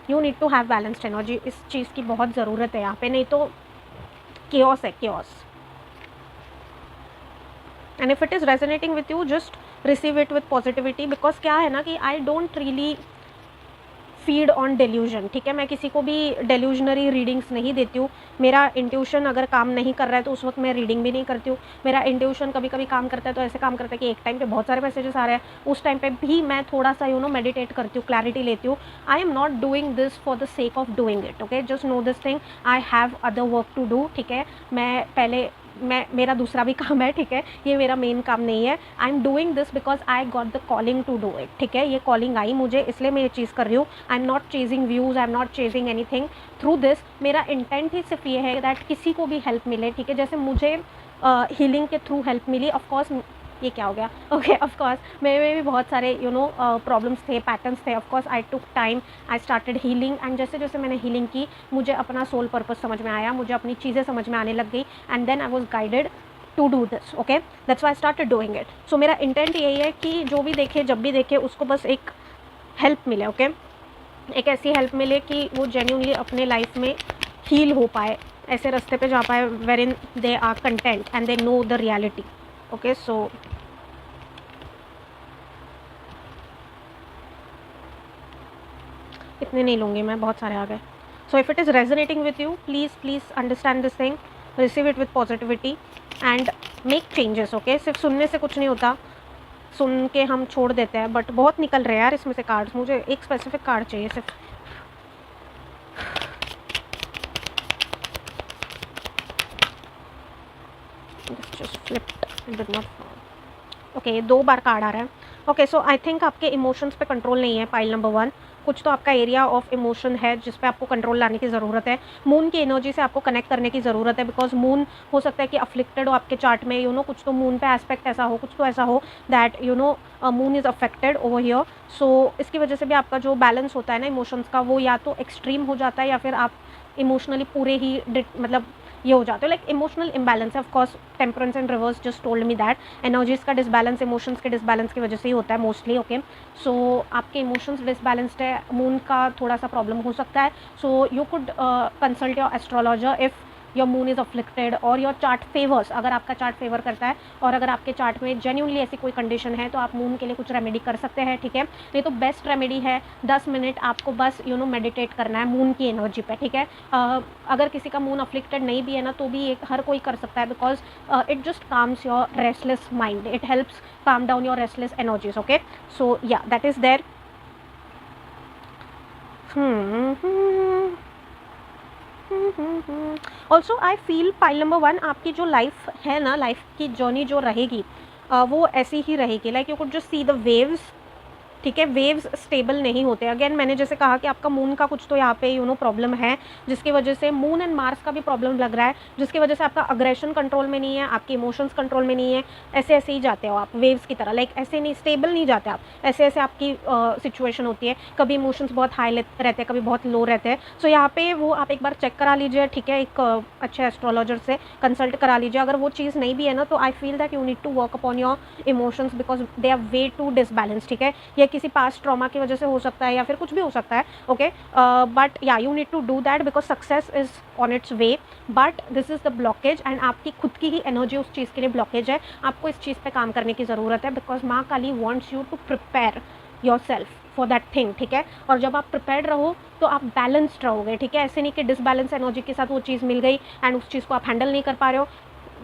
you need to have balanced energy। इस चीज़ की बहुत ज़रूरत है यहाँ पे, नहीं तो chaos है, chaos। and if it is resonating with you, just receive it with positivity, because क्या है ना कि I don't really feed on delusion. ठीक है, मैं किसी को भी डेल्यूजनरी रीडिंग्स नहीं देती हूँ। मेरा इंट्यूशन अगर काम नहीं कर रहा है तो उस वक्त मैं रीडिंग भी नहीं करती हूँ। मेरा इंट्यूशन कभी कभी काम करता है तो ऐसे काम करता है कि एक टाइम पे बहुत सारे मैसेजेस आ रहे हैं, उस टाइम पे भी मैं थोड़ा सा मेडिटेट करती हूँ, क्लैरिटी लेती हूँ। I am not doing this for the sake of doing it. Okay, just know this thing, I have other work to do. ठीक है, मेरा दूसरा भी काम है। ठीक है, ये मेरा मेन काम नहीं है। I am doing this because I got the calling to do it. ठीक है, ये कॉलिंग आई मुझे, इसलिए मैं ये चीज़ कर रही हूँ। I am not chasing views, I am not chasing anything through this. मेरा इंटेंट ही सिर्फ ये है दैट किसी को भी हेल्प मिले। ठीक है, जैसे मुझे हीलिंग के थ्रू हेल्प मिली, ऑफकोर्स ये क्या हो गया, ओके, ऑफ कोर्स मेरे में भी बहुत सारे प्रॉब्लम्स थे, पैटर्न्स थे। Of course I took time, I started healing, and जैसे जैसे मैंने हीलिंग की मुझे अपना सोल पर्पस समझ में आया, मुझे अपनी चीज़ें समझ में आने लग गई, and then I was guided to do this. Okay, that's why I started doing it. So मेरा इंटेंट यही है कि जो भी देखे, जब भी देखे, उसको बस एक हेल्प मिले। ओके, एक ऐसी हेल्प मिले कि वो जेन्युइनली अपने लाइफ में हील हो पाए, ऐसे रास्ते पे जा पाए where in they are content and they know the reality. Okay, so इतने नहीं लूँगी मैं, बहुत सारे आ गए। So if it is resonating with you, please understand this thing, receive it with positivity and make changes. Okay, सिर्फ सुनने से कुछ नहीं होता, सुन के हम छोड़ देते हैं, बट बहुत निकल रहे हैं यार इसमें से कार्ड्स। मुझे एक स्पेसिफिक कार्ड चाहिए सिर्फ। Just flipped, did not. Okay, 2 बार कार्ड आ रहा है। ओके, सो आई थिंक आपके इमोशंस पे कंट्रोल नहीं है पाइल नंबर 1। कुछ तो आपका एरिया ऑफ इमोशन है जिस पे आपको कंट्रोल लाने की ज़रूरत है। मून की एनर्जी से आपको कनेक्ट करने की ज़रूरत है, बिकॉज़ मून हो सकता है कि अफ्लिक्टेड हो आपके चार्ट में, यू नो कुछ तो मून पे एस्पेक्ट ऐसा हो, कुछ तो ऐसा हो that you know moon is affected over here. So इसकी वजह से भी आपका जो बैलेंस होता है ना इमोशंस का, वो या तो एक्सट्रीम हो जाता है या फिर आप इमोशनली पूरे ही मतलब ये हो जाते हो, लाइक इमोशनल इम्बैलेंस है। Of course temperance and reverse just told me that energies का डिसबैलेंस इमोशंस के डिसबैलेंस की वजह से ही होता है मोस्टली। ओके, सो आपके इमोशंस डिसबैलेंस्ड है, मून का थोड़ा सा प्रॉब्लम हो सकता है। So you could consult your astrologer if your moon is afflicted और योर चार्ट फेवर्स, अगर आपका चार्ट फेवर करता है और अगर आपके चार्ट में जेन्युइनली ऐसी कोई कंडीशन है तो आप मून के लिए कुछ रेमेडी कर सकते हैं, ठीक है। नहीं तो बेस्ट रेमेडी है 10 मिनट आपको बस यू नो मेडिटेट करना है मून की एनर्जी पे, ठीक है। अगर किसी का मून अफ्लिक्टेड नहीं भी है ना तो भी एक हर कोई कर सकता है, because it just calms your restless mind, it helps calm down your restless energies. Okay, so yeah, that is there. Also I feel pile number 1 आपकी जो लाइफ है ना, लाइफ की जर्नी जो रहेगी वो ऐसी ही रहेगी, like you could just see the waves, ठीक है। वेव्स स्टेबल नहीं होते। अगेन मैंने जैसे कहा कि आपका मून का कुछ तो यहाँ पे यू नो प्रॉब्लम है, जिसकी वजह से मून एंड मार्स का भी प्रॉब्लम लग रहा है, जिसकी वजह से आपका अग्रेशन कंट्रोल में नहीं है, आपके इमोशंस कंट्रोल में नहीं है। ऐसे ऐसे ही जाते हो आप वेव्स की तरह, लाइक ऐसे नहीं स्टेबल नहीं जाते आप, ऐसे ऐसे आपकी सिचुएशन होती है। कभी इमोशंस बहुत हाई रहते हैं, कभी बहुत लो रहते हैं। सो यहाँ पे वो आप एक बार चेक करा लीजिए, ठीक है। एक अच्छे एस्ट्रोलॉजर से कंसल्ट करा लीजिए। अगर वो चीज़ नहीं भी है ना तो I feel that you need to work upon your emotions, because they are way to disbalance, ठीक है। ये किसी पास्ट ट्रॉमा की वजह से हो सकता है या फिर कुछ भी हो सकता है। Okay, but yeah you need to do that because success is on its way, but this is the blockage and आपकी खुद की ही एनर्जी उस चीज़ के लिए ब्लॉकेज है। आपको इस चीज़ पे काम करने की ज़रूरत है, because Maa Kali wants you to prepare yourself for that thing, ठीक है। और जब आप प्रिपेयर्ड रहो तो आप बैलेंस्ड रहोगे, ठीक है। ऐसे नहीं कि डिसबैलेंस एनर्जी के साथ वो चीज़ मिल गई एंड उस चीज़ को आप हैंडल नहीं कर पा रहे हो,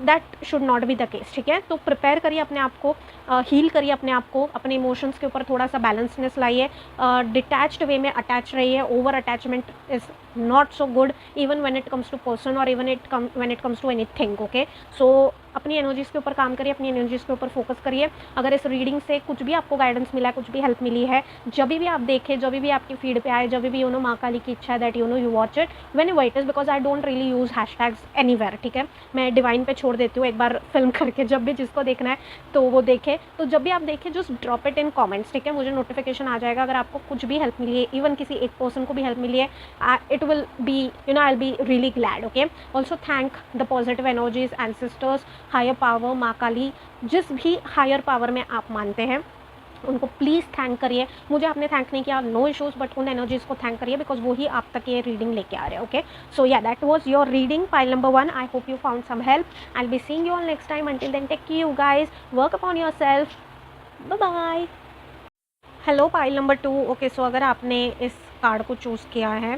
that should not be the case, ठीक है। तो प्रिपेयर करिए अपने आप को, हील करिए अपने आप को, अपने इमोशंस के ऊपर थोड़ा सा बैलेंसनेस लाइए, डिटैच्ड वे में अटैच रहिए। Over attachment is not so good even when it comes to person और even when it comes to anything. Okay, so अपनी एनर्जीज़ के ऊपर काम करिए, अपनी एनर्जीज़ के ऊपर फोकस करिए। अगर इस रीडिंग से कुछ भी आपको गाइडेंस मिला है, कुछ भी हेल्प मिली है, जब भी आप देखें, जब भी आपकी फीड पे आए, जब भी यू नो माँ काली की इच्छा है that you know you watch it when ever it is, because I don't really use hashtags anywhere, ठीक है। मैं डिवाइन पे छोड़ देती हूँ एक बार फिल्म करके, जब भी जिसको देखना है तो वो देखे। तो जब भी आप देखें just drop it in comments, ठीक है। मुझे नोटिफिकेशन आ जाएगा अगर आपको कुछ भी हेल्प मिली है, इवन किसी एक पर्सन को भी हेल्प मिली है, it will be you know I will be really glad. Okay, also thank the positive energies, ancestors, higher power, माँ काली, जिस भी हायर पावर में आप मानते हैं उनको प्लीज़ थैंक करिए। मुझे आपने थैंक नहीं किया, नो इश्यूज़, बट उन एनर्जीज़ को थैंक करिए बिकॉज वो ही आप तक ये रीडिंग लेके आ रहे हैं। Okay, so yeah that was your reading pile number 1। I hope you found some help. I will be seeing you all next time. Until then take care you guys, work upon your self, bye bye. Hello pile number 2। Okay, so अगर आपने इस card को choose किया है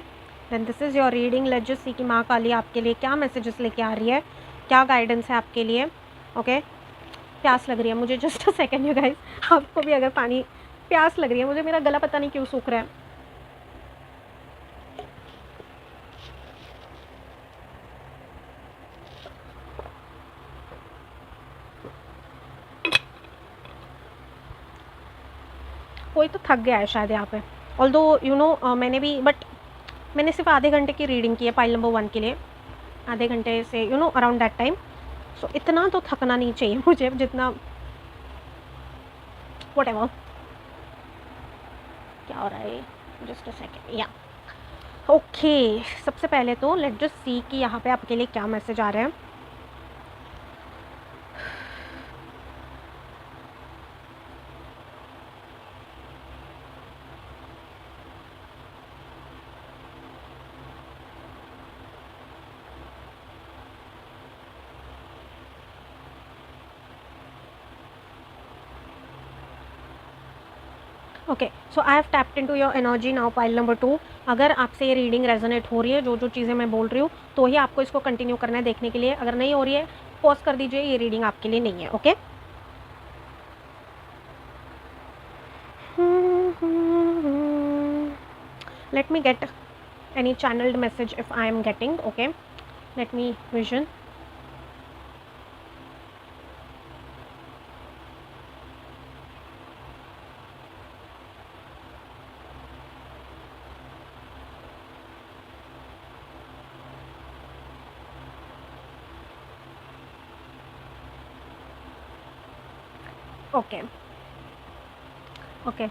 then this is your reading. Let's just see कि माँ काली आपके लिए क्या मैसेजेस लेके आ रही है, क्या गाइडेंस है आपके लिए। ओके, प्यास लग रही है मुझे, just a second you guys. आपको भी अगर पानी प्यास लग रही है, मुझे मेरा गला पता नहीं क्यों सूख रहा है। कोई तो थक गया है शायद यहाँ पे, ऑल्दो यू नो मैंने भी, बट मैंने सिर्फ आधे घंटे की रीडिंग की है पाइल नंबर 1 के लिए, आधे घंटे से you know around that time. So इतना तो थकना नहीं चाहिए मुझे, जितना व्हाटएवर। क्या हो रहा है, जस्ट अ सेकेंड या ओके। सबसे पहले तो लेट जस्ट सी कि यहाँ पे आपके लिए क्या मैसेज आ रहे हैं। Okay, so I have tapped into your energy now pile number 2। अगर आपसे ये रीडिंग रेजोनेट हो रही है, जो जो चीज़ें मैं बोल रही हूँ, तो ही आपको इसको कंटिन्यू करना है देखने के लिए। अगर नहीं हो रही है पॉज कर दीजिए, ये रीडिंग आपके लिए नहीं है। Okay, let me get any channeled message if I am getting. Okay, let me vision. Okay okay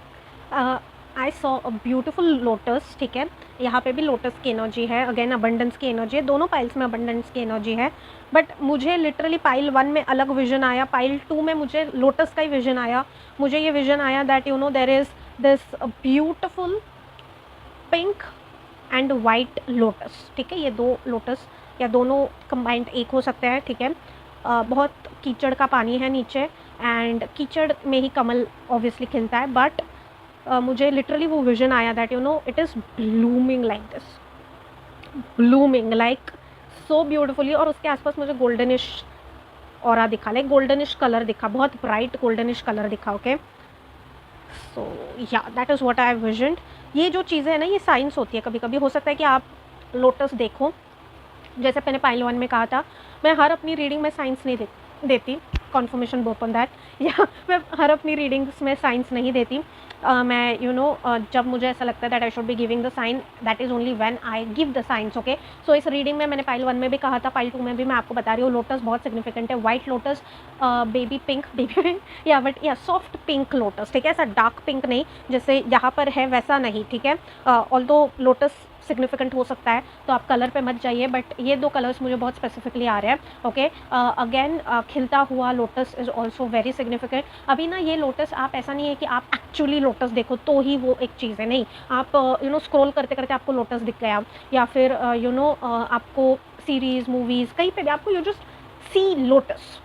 I saw a beautiful lotus, ठीक है, यहाँ पे भी लोटस की एनर्जी है, अगेन अबंडेंस की एनर्जी है, दोनों पाइल्स में अबंडेंस की एनर्जी है, बट मुझे लिटरली पाइल 1 में अलग विजन आया, पाइल 2 में मुझे लोटस का ही विजन आया। मुझे ये विजन आया that you no there is this beautiful pink and white lotus, ठीक है, ये दो लोटस या दोनों कंबाइंड एक हो सकते हैं, ठीक है। बहुत कीचड़ का पानी है नीचे एंड कीचड़ में ही कमल ऑब्वियसली खिलता है, बट मुझे लिटरली वो विजन आया that you know it is blooming like this, blooming like so beautifully, और उसके आसपास मुझे गोल्डनिश ऑरा दिखा, लाइक गोल्डनिश कलर दिखा, बहुत ब्राइट गोल्डनिश कलर दिखा। Okay, so yeah that is what आई विजन्ड। ये जो चीज़ें हैं ना, ये साइंस होती है, कभी कभी हो सकता है कि आप लोटस देखो, जैसे मैंने पाइल 1 में कहा था, मैं हर अपनी रीडिंग में साइंस नहीं देती, कॉन्फर्मेशन बोप ऑन दैट, या मैं हर अपनी रीडिंग्स में साइंस नहीं देती। मैं जब मुझे ऐसा लगता है that I should be giving the sign, that is only when I give the signs. Okay, so इस रीडिंग में मैंने पाइल 1 में भी कहा था, पाइल 2 में भी मैं आपको बता रही हूँ, लोटस बहुत सिग्निफिकेंट है, वाइट लोटस, बेबी पिंक या बट या सॉफ्ट पिंक लोटस, ठीक है, ऐसा डार्क पिंक नहीं जैसे यहाँ पर है वैसा नहीं, ठीक है। ऑल्दो लोटस सिग्निफिकेंट हो सकता है, तो आप कलर पे मत जाइए, बट ये दो कलर्स मुझे बहुत स्पेसिफिकली आ रहे हैं। ओके, अगेन खिलता हुआ lotus is also very significant. अभी ना ये लोटस, आप ऐसा नहीं है कि आप एक्चुअली लोटस देखो तो ही वो एक चीज़ है, नहीं, आप स्क्रॉल करते करते आपको लोटस दिख गया, या फिर आपको सीरीज़ मूवीज़ कहीं पे भी आपको you just see lotus,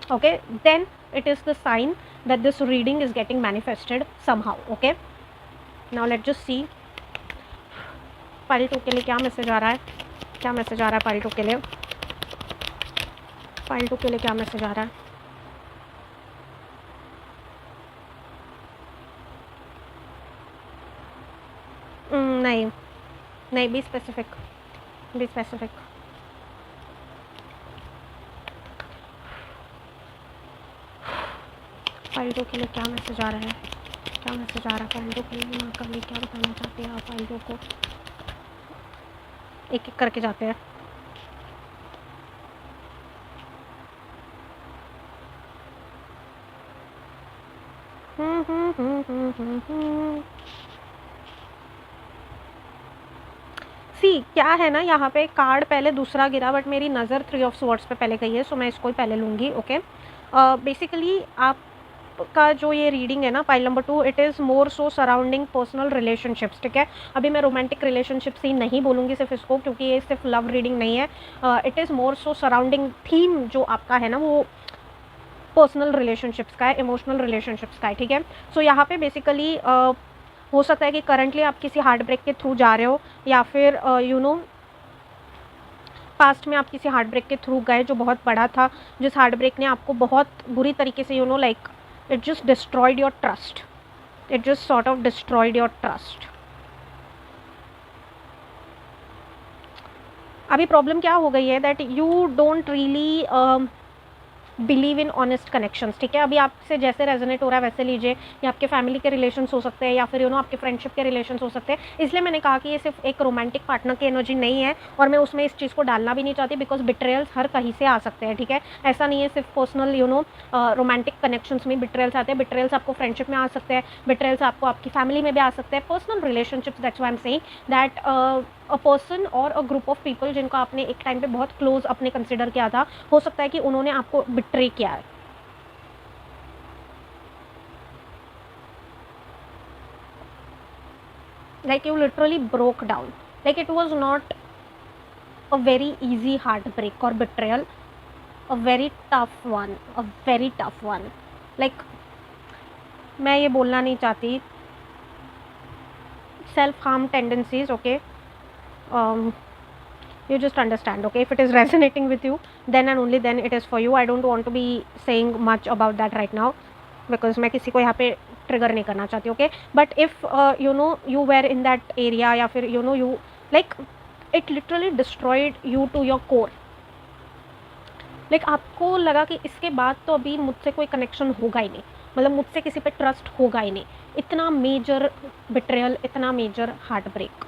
okay, then it is the sign that this reading is getting manifested somehow. Okay, now let's just see pile 2 के लिए क्या मैसेज आ रहा है, क्या मैसेज आ रहा है पाइल 2 के लिए, पाइल 2 के लिए क्या मैसेज आ रहा है। नहीं नहीं, be specific, be specific. Pile 2 के लिए क्या मैसेज आ रहा है, क्या मैसेज आ रहा है पाइल 2 के लिए, माँ कभी क्या बताना चाहती है आप पाइल 2 को, एक एक करके जाते हैं। सी क्या है ना, यहाँ पे कार्ड पहले दूसरा गिरा, बट मेरी नज़र 3 ऑफ स्वॉर्ड्स पे पहले गई है, सो मैं इसको ही पहले लूँगी। ओके, बेसिकली आप का जो ये रीडिंग है ना pile number 2, it is more so surrounding personal relationships, ठीक है। अभी मैं रोमांटिक रिलेशनशिप्स ही नहीं बोलूँगी सिर्फ इसको, क्योंकि ये सिर्फ लव रीडिंग नहीं है, it is more so surrounding theme जो आपका है ना वो पर्सनल रिलेशनशिप्स का है, इमोशनल रिलेशनशिप्स का है, ठीक है। सो यहाँ पे बेसिकली हो सकता है कि करंटली आप किसी हार्ट ब्रेक के थ्रू जा रहे हो, या फिर पास्ट में आप किसी हार्ट ब्रेक के थ्रू गए जो बहुत बड़ा था, जिस हार्ट ब्रेक ने आपको बहुत बुरी तरीके से like it just destroyed your trust, it just sort of destroyed your trust. अभी प्रॉब्लम क्या हो गई है that you don't really believe in honest connections, ठीक है। अभी आपसे जैसे रेजोनेट हो रहा है वैसे लीजिए, या आपके फैमिली के रिलेशंस हो सकते हैं, या फिर आपके फ्रेंडशिप के रिलेशंस हो सकते हैं। इसलिए मैंने कहा कि ये सिर्फ एक रोमांटिक पार्टनर की एनर्जी नहीं है, और मैं उसमें इस चीज़ को डालना भी नहीं चाहती, बिकॉज बिट्रेयल्स हर कहीं से आ सकते हैं, ठीक है। ऐसा नहीं है सिर्फ पर्सनल रोमांटिक कनेक्शंस में बिट्रेयल्स आते हैं, बिट्रेयल्स आपको फ्रेंडशिप में आ सकते हैं, बिट्रेयल्स आपको आपकी फैमिली में भी आ सकते हैं, personal relationships, that's why I am saying that a person और अ ग्रुप ऑफ पीपल जिनको आपने एक टाइम पे बहुत क्लोज अपने कंसिडर किया था, हो सकता है कि उन्होंने आपको बिट्रे किया है। Like you literally broke down, like it was not a very easy heartbreak or betrayal, a very tough one, a very tough one. Like मैं ये बोलना नहीं चाहती, self harm tendencies, okay, you just understand, okay, if it is resonating with you, then and only then it is for you. I don't want to be saying much about that right now, because मैं किसी को यहाँ पे trigger नहीं करना चाहती, okay. But if you were in that area, या फिर you like it literally destroyed you to your core, like आपको लगा कि इसके बाद तो अभी मुझसे कोई कनेक्शन होगा ही नहीं, मतलब मुझसे किसी पे ट्रस्ट होगा ही नहीं। इतना मेजर बिट्रेयल, इतना मेजर हार्ट ब्रेक,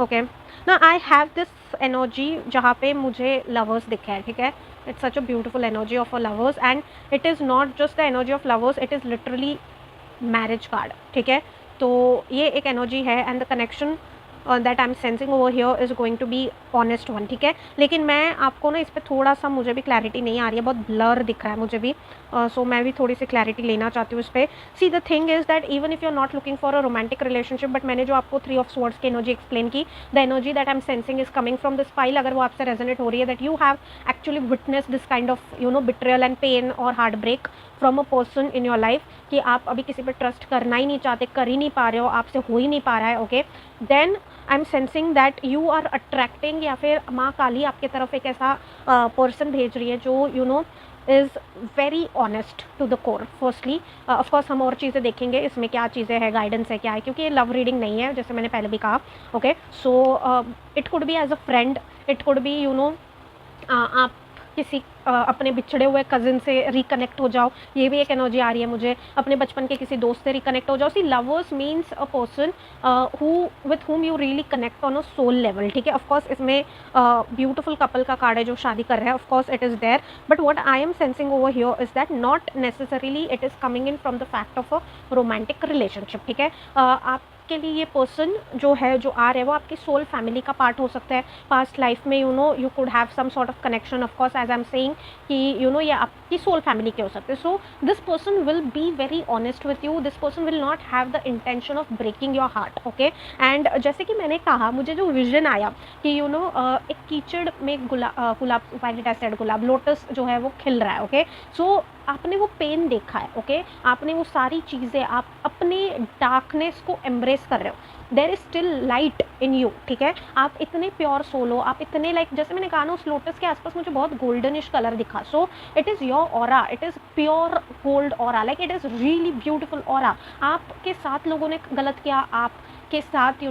ओके ना। आई हैव दिस एनर्जी जहाँ पे मुझे लवर्स दिखे हैं, ठीक है, It's such a beautiful energy of a lovers, and it is not just the energy of lovers, it is literally marriage card, ठीक है। तो ये एक एनर्जी है and the connection that I am sensing over here is going to be honest one, ठीक है। लेकिन मैं आपको ना इस पर थोड़ा सा, मुझे भी क्लैरिटी नहीं आ रही है, बहुत ब्लर दिख रहा है मुझे भी, सो मैं भी थोड़ी सी क्लैरिटी लेना चाहती हूँ इस पर। See the thing is that even if you are not looking for a romantic relationship, but मैंने जो आपको 3 ऑफ स्वॉर्ड्स की एनर्जी एक्सप्लेन की, the energy that I am sensing is coming from this pile, अगर वो आपसे resonate हो रही है, that you have actually witness this kind of betrayal and pain और heart break from a person in your life, कि आप अभी किसी पर ट्रस्ट करना ही नहीं चाहते, कर ही नहीं पा रहे हो, आपसे हो ही नहीं पा रहा है, okay. Then I am sensing that you are attracting, या फिर माँ काली आपके तरफ एक ऐसा पर्सन भेज रही है जो is very honest to the core. Firstly of course हम और चीज़ें देखेंगे इसमें, क्या चीज़ें हैं, गाइडेंस है, क्या है, क्योंकि ये लव रीडिंग नहीं है, जैसे मैंने पहले भी कहा, okay. So it could be as a friend, it could be आप किसी अपने बिछड़े हुए कज़िन से रिकनेक्ट हो जाओ, ये भी एक एनर्जी आ रही है मुझे, अपने बचपन के किसी दोस्त से रिकनेक्ट हो जाओ। See lovers means a person who with whom you really connect on a soul level, ठीक है। ऑफकोर्स इसमें ब्यूटीफुल कपल का कार्ड है जो शादी कर रहा है, of course it is there, but what I am sensing over here is that not necessarily it is coming in from the fact of a romantic relationship, ठीक है। आप के लिए ये पर्सन जो है, जो आ रहा है, वो आपकी सोल फैमिली का पार्ट हो सकता है। पास्ट लाइफ में you could have some sort of connection, of course as I am saying कि ये आपकी सोल फैमिली के हो सकते हैं। So this person will be very honest with you, this person will not have the intention of breaking your heart, okay. And जैसे कि मैंने कहा, मुझे जो विजन आया कि एक कीचड़ में गुलाब लोटस जो है वो खिल रहा है, ओके। सो आपने वो पेन देखा है, ओके, आपने वो सारी चीज़ें, आप अपने डार्कनेस को एम्ब्रेस कर रहे हो, there is still light in you, ठीक है। आप इतने प्योर सोल हो, आप इतने लाइक, जैसे मैंने कहा ना, उस लोटस के आसपास मुझे बहुत गोल्डनिश कलर दिखा। सो it is your aura, it is pure gold aura, like it is really beautiful aura. आपके साथ लोगों ने गलत किया, आपके साथ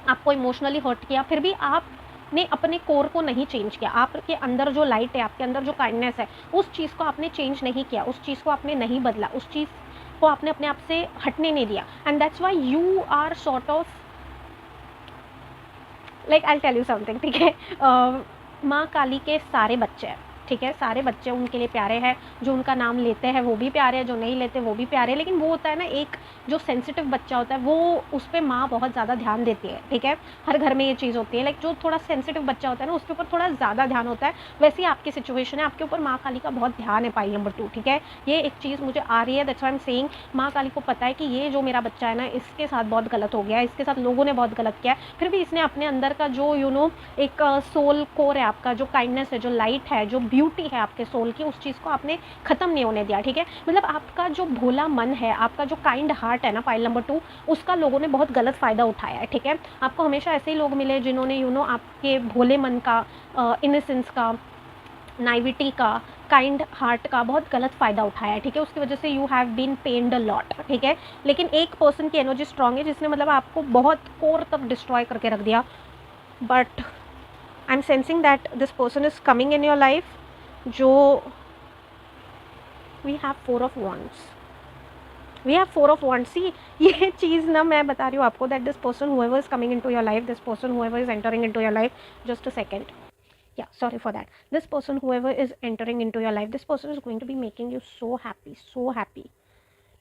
आपको इमोशनली हर्ट किया, फिर भी आप ने अपने कोर को नहीं चेंज किया, आपके अंदर जो लाइट है, आपके अंदर जो काइंडनेस है, उस चीज़ को आपने चेंज नहीं किया, उस चीज़ को आपने नहीं बदला, उस चीज़ को आपने अपने आप से हटने नहीं दिया। And that's why you are sort of like, I tell you something, ठीक है। माँ काली के सारे बच्चे हैं, ठीक है, सारे बच्चे उनके लिए प्यारे हैं, जो उनका नाम लेते हैं वो भी प्यारे हैं, जो नहीं लेते वो भी प्यारे हैं। लेकिन वो होता है ना, एक जो सेंसिटिव बच्चा होता है, वो उस पर माँ बहुत ज़्यादा ध्यान देती है, ठीक है। हर घर में ये चीज़ होती है, लाइक जो थोड़ा सेंसिटिव बच्चा होता है ना, उसके ऊपर थोड़ा ज़्यादा ध्यान होता है। वैसे ही आपकी सिचुएशन है, आपके ऊपर माँ काली का बहुत ध्यान है, पाइल नंबर 2, ठीक है। ये एक चीज़ मुझे आ रही है, that's why I am saying, माँ काली को पता है कि ये जो मेरा बच्चा है ना, इसके साथ बहुत गलत हो गया है, इसके साथ लोगों ने बहुत गलत किया है, फिर भी इसने अपने अंदर का जो एक सोल कोर है आपका, जो काइंडनेस है, जो लाइट है, जो ब्यूटी है आपके सोल की, उस चीज़ को आपने ख़त्म नहीं होने दिया, ठीक है। मतलब आपका जो भोला मन है, आपका जो काइंड हार्ट है ना, पाइल नंबर 2, उसका लोगों ने बहुत गलत फ़ायदा उठाया है, ठीक है। आपको हमेशा ऐसे ही लोग मिले जिन्होंने आपके भोले मन का, इनोसेंस का, नाइविटी का, काइंड हार्ट का बहुत गलत फ़ायदा उठाया है, ठीक है। उसकी वजह से you have been pained a lot, ठीक है। लेकिन एक पर्सन की एनर्जी स्ट्रांग है, जिसने मतलब आपको बहुत कोर तक डिस्ट्रॉय करके रख दिया, but I am sensing that this person is coming in your life, जो we have 4 of wands, we have 4 of wands। See ये चीज़ ना मैं बता रही हूँ आपको, that this person whoever is coming into your life, this person whoever is entering into your life, just a second, yeah, sorry for that, this person whoever is entering into your life, this person is going to be making you so happy, so happy,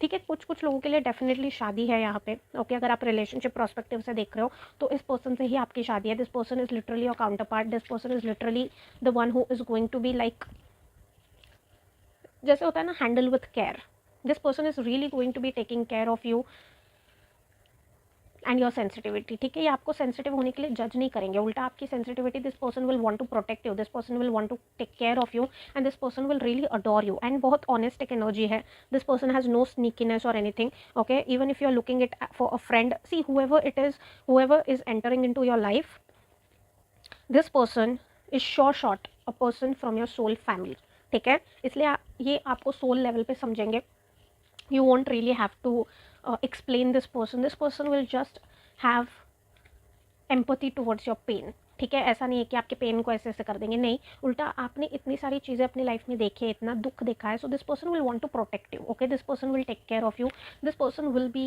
ठीक है। कुछ लोगों के लिए definitely शादी है यहाँ पे, ओके। अगर आप रिलेशनशिप प्रोस्पेक्टिव से देख रहे हो तो इस पर्सन से ही आपकी शादी है। This person is literally your counterpart, this person is literally the one who is going to be like, जैसे होता है ना, handle with care. This person is really going to be taking care of you and your sensitivity, ठीक है। ये आपको sensitive होने के लिए जज नहीं करेंगे, उल्टा आपकी sensitivity, this person will want to protect you, this person will want to take care of you, and this person will really adore you. And बहुत ऑनेस्ट एक एनर्जी है, this person has no sneakiness और anything, okay. Even if you are looking it for a friend, see whoever is entering into your life, this person is short a person from your soul family, ठीक है। इसलिए ये आपको soul level पे समझेंगे, you won't really have to explain this person will just have empathy towards your pain, ठीक है, ऐसा नहीं है कि आपके पेन को ऐसे ऐसे कर देंगे, नहीं, उल्टा आपने इतनी सारी चीज़ें अपनी लाइफ में देखी है, इतना दुख देखा है, so this person will want to protect you, okay, this person will take care of you, this person will be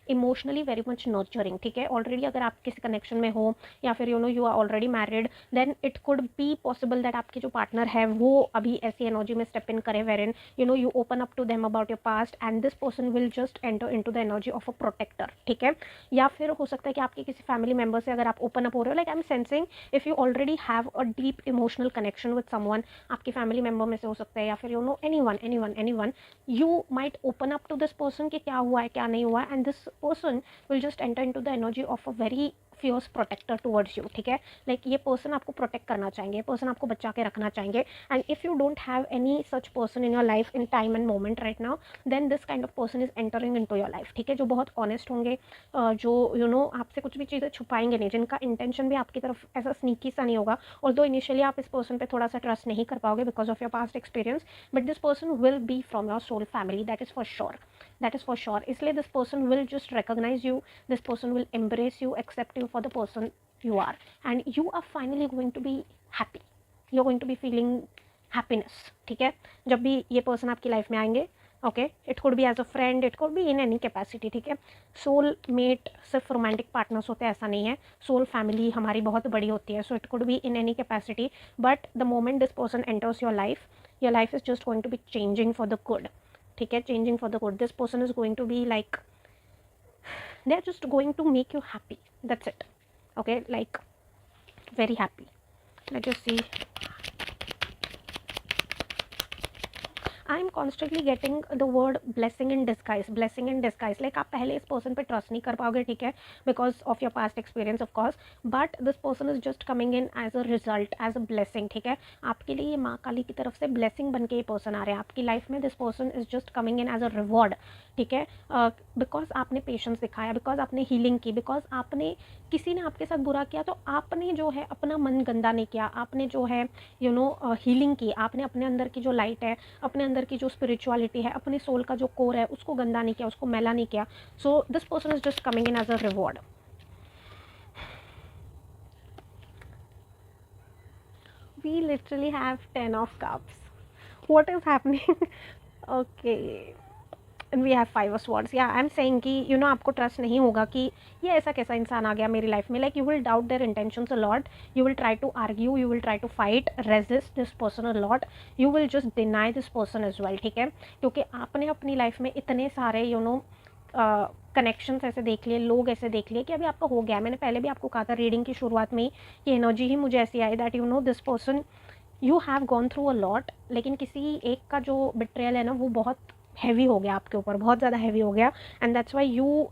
emotionally very much nurturing, ठीक है। ऑलरेडी अगर आप किसी कनेक्शन में हो या फिर you are already married, then it could be possible that आपके जो पार्टनर है वो अभी ऐसी एनर्जी में स्टेप इन करे where in you open up to them about your past and this person will just enter into the energy of a protector, ठीक है। या फिर हो सकता है कि आपके किसी फैमिली मेंबर से अगर आप ओपन अप हो रहे हो, like I am sensing if you already have a deep emotional connection with someone, आपकी फैमिली मेंबर में से हो सकता है या फिर anyone, you might open up to this person कि क्या हुआ है क्या नहीं हुआ है, and this person will just enter into the energy of a very fierce protector towards you, ठीक है। लाइक ये पर्सन आपको प्रोटेक्ट करना चाहेंगे, ये पर्सन आपको बचा के रखना चाहेंगे, and if you don't have any such person in your life in time and moment right now, then this kind of person is entering into your life, ठीक है, जो बहुत ऑनेस्ट होंगे, जो आपसे कुछ भी चीज़ें छुपाएंगे नहीं, जिनका इंटेंशन भी आपकी तरफ ऐसा स्नीकी सा नहीं होगा। ऑल्दो इनिशियली आप इस पर्सन पे थोड़ा सा ट्रस्ट नहीं कर पाओगे because of your past experience, but this person will be from your soul family, that is for sure. इसलिए this person will just recognize you, this person will embrace you, accept you for the person you are, and you are finally going to be happy, you're going to be feeling happiness, ठीक है, जब भी ये person आपकी life में आएंगे, okay, it could be as a friend, it could be in any capacity, ठीक है। सोल मेट सिर्फ रोमांटिक पार्टनर्स होते हैं ऐसा नहीं है, सोल फैमिली हमारी बहुत बड़ी होती है, so it could be in any capacity, but the moment this person enters your life is just going to be changing for the good, ठीक है, changing for the good. This person is going to be like they are just going to make you happy, that's it, okay, like very happy. Let's just see. I am constantly getting the word blessing in disguise, like आप पहले इस person पे trust नहीं कर पाओगे, ठीक है, because of your past experience of course, but this person is just coming in as a result, as a blessing, ठीक है। आपके लिए ये माँ काली की तरफ से ब्लेसिंग बन के ये पर्सन आ रहे हैं आपकी लाइफ में, this person is just coming in as a reward, ठीक है, बिकॉज आपने पेशेंस दिखाया, बिकॉज आपने हीलिंग की, बिकॉज आपने किसी ने आपके साथ बुरा किया तो आपने जो है अपना मन गंदा नहीं किया, आपने जो है हीलिंग की, आपने अपने अंदर की जो लाइट है, अपने अंदर की जो स्पिरिचुअलिटी है, अपने सोल का जो कोर है, उसको गंदा नहीं किया, उसको मैला नहीं किया, so this person is just coming in as a reward. We literally have 10 of cups. What is happening? Okay, and we have 5 of swords. Yeah, I'm saying कि आपको ट्रस्ट नहीं होगा कि ये ऐसा कैसा इंसान आ गया मेरी लाइफ में, like you will doubt their intentions a lot, you will try to argue, you will try to fight, resist this person a lot, you will just deny this person as well, ठीक है, क्योंकि आपने अपनी life में इतने सारे connections ऐसे देख लिए, लोग ऐसे देख लिए कि अभी आपका हो गया। मैंने पहले भी आपको कहा था रीडिंग की शुरुआत में कि एनर्जी ही मुझे ऐसी आई that this person you have gone through a lot, लेकिन किसी एक का जो बिट्रेयल है ना वो बहुत हैवी हो गया आपके ऊपर, बहुत ज़्यादा हैवी हो गया, and that's why you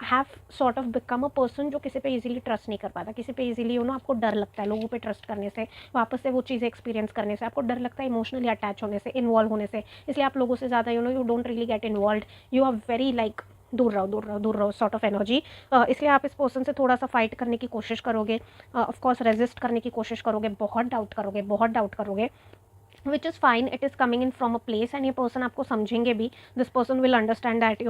have sort of become a person जो किसी पे इजीली ट्रस्ट नहीं कर पाता, किसी पे इजीली आपको डर लगता है लोगों पे ट्रस्ट करने से, वापस से वो चीज़ें एक्सपीरियंस करने से, आपको डर लगता है इमोशनली अटैच होने से, इन्वॉल्व होने से, इसलिए आप लोगों से ज़्यादा you don't really get involve, you are very like दूर रहो सॉर्ट ऑफ एनर्जी। इसलिए आप इस पर्सन से थोड़ा सा फाइट करने की कोशिश करोगे, ऑफकोर्स रेजिस्ट करने की कोशिश करोगे, बहुत डाउट करोगे, which is fine, it is coming in from a place, and ये पर्सन आपको समझेंगे भी, this person will understand that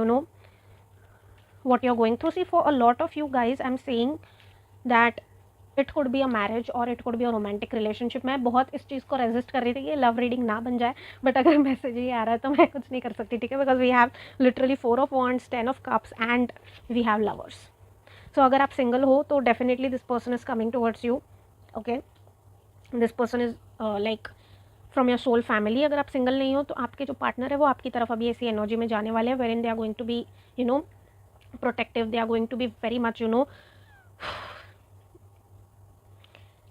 what you're going through. See, for a lot of you guys I'm saying that it could be a marriage or it could be a romantic relationship. मैं बहुत इस चीज़ को resist कर रही थी कि love reading ना बन जाए, बट अगर मैसेज ही आ रहा है तो मैं कुछ नहीं कर सकती, ठीक है, because we have literally 4 of wands, 10 of cups and we have lovers. So अगर आप सिंगल हो तो definitely this person is coming towards you, okay, this person is like from your soul family. अगर आप सिंगल नहीं हो तो आपके जो पार्टनर है वो आपकी तरफ अभी ऐसी एनर्जी में जाने वाले हैं, where in they are going to be protective, they are going to be very much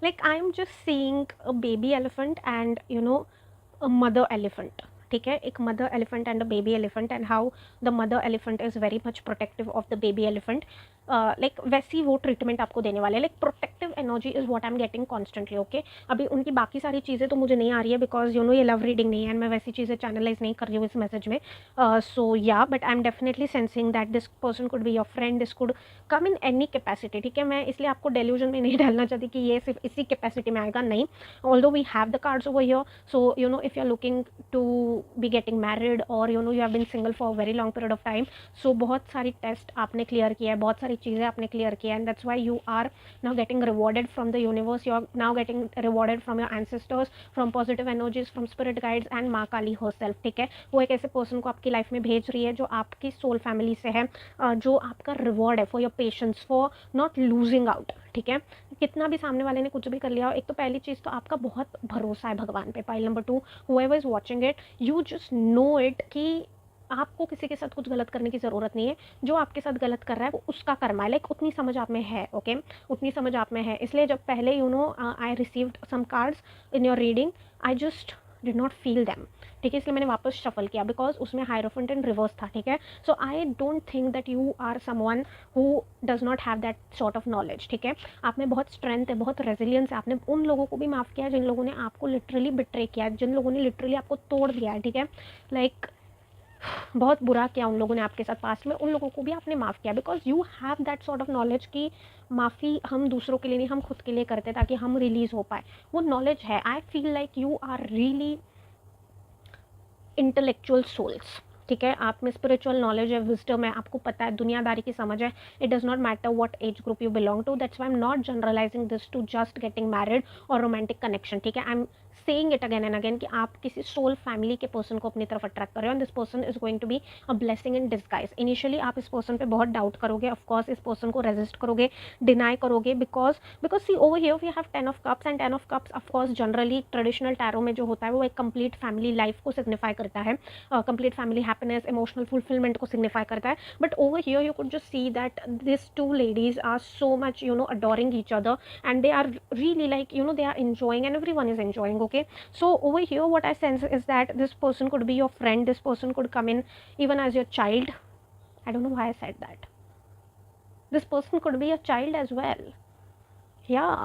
like I am just seeing a baby elephant and a mother elephant, ठीक है, एक mother elephant and a baby elephant, and how the mother elephant is very much protective of the baby elephant, like वैसी वो treatment आपको देने वाले, like protective energy is what I am getting constantly, okay. अभी उनकी बाकी सारी चीज़ें तो मुझे नहीं आ रही है बिकॉज ये लव रीडिंग नहीं है एंड मैं वैसी चीज़ें चैनलाइज नहीं कर रही हूँ इस मैसेज में, सो या, but I am definitely sensing that this person could be your friend, this could come in any capacity, ठीक है। मैं इसलिए आपको डेल्यूजन में नहीं डालना चाहती कि ये सिर्फ इसी कैपेसिटी में आएगा, नहीं, although we have the cards over here, so if you are looking to be getting married, और you have been single for a very long period of time. So बहुत सारी टेस्ट आपने क्लियर किया है, बहुत सारी चीज़ें आपने क्लियर किया, and that's why you are now getting rewarded from the universe. You are now getting rewarded from your ancestors, from positive energies, from spirit guides and माँ काली herself. ठीक है, वो एक ऐसे पर्सन को आपकी लाइफ में भेज रही है जो आपकी सोल फैमिली से है, जो आपका रिवॉर्ड है for your patience, for not losing out. ठीक है, कितना भी सामने वाले ने कुछ भी कर लिया हो, एक तो पहली चीज़ तो आपका बहुत भरोसा है भगवान पे. Pile number 2, whoever is watching it, you just know it कि आपको किसी के साथ कुछ गलत करने की ज़रूरत नहीं है. जो आपके साथ गलत कर रहा है वो उसका कर्मा है. लाइक उतनी समझ आप में है. ओके, उतनी समझ आप में है. इसलिए जब पहले I received some cards in your reading, I just did not feel them. ठीक है, इसलिए मैंने वापस शफल किया बिकॉज उसमें हायरोफेंट एंड रिवर्स था. ठीक है, so I don't think that you are someone who does not have that sort of knowledge. ठीक है, आप में बहुत स्ट्रेंथ है, बहुत रेजिलियंस है. आपने उन लोगों को भी माफ़ किया जिन लोगों ने आपको लिटरली बिट्रे किया है, जिन लोगों ने लिटरली आपको तोड़ दिया है. ठीक है, लाइक बहुत बुरा किया उन लोगों ने आपके साथ पास्ट में, उन लोगों को भी आपने माफ़ किया because you have that sort of knowledge कि माफ़ी हम दूसरों के लिए नहीं, हम खुद के लिए करते हैं ताकि हम रिलीज़ हो पाए. वो नॉलेज है. I feel like you are really intellectual souls. ठीक है, आप में स्पिरिचुअल नॉलेज है, विजडम है, आपको पता है, दुनियादारी की समझ है. It does not matter what age group you belong to. That's why I am not generalising this to just getting married और रोमांटिक कनेक्शन. ठीक है, I am saying it again and again कि आप किसी सोल फैमिली के person को अपनी तरफ अट्रैक्ट कर रहे हो, and this person is going to be a blessing in disguise. Initially आप इस पर्सन पे बहुत डाउट करोगे, ऑफकोर्स इस पर्सन को रेजिस्ट करोगे, डिनाई करोगे, because see over here we have 10 of cups, and 10 of cups of course generally traditional tarot में जो होता है वो एक कंप्लीट फैमिली लाइफ को सिग्निफाई करता है, complete family happiness, emotional fulfilment को सिग्निफाई करता है. But over here you could just see that this two ladies are so much adoring each other, and they are really like they are enjoying, and everyone is enjoying. Okay, so over here what I sense is that this person could be your friend, this person could come in even as your child. I don't know why I said that. This person could be your child as well. Yeah,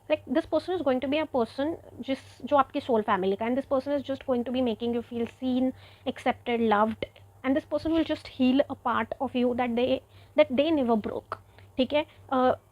like this person is going to be a person जो आपकी soul family का, and this person is just going to be making you feel seen, accepted, loved, and this person will just heal a part of you that they never broke. ठीक है,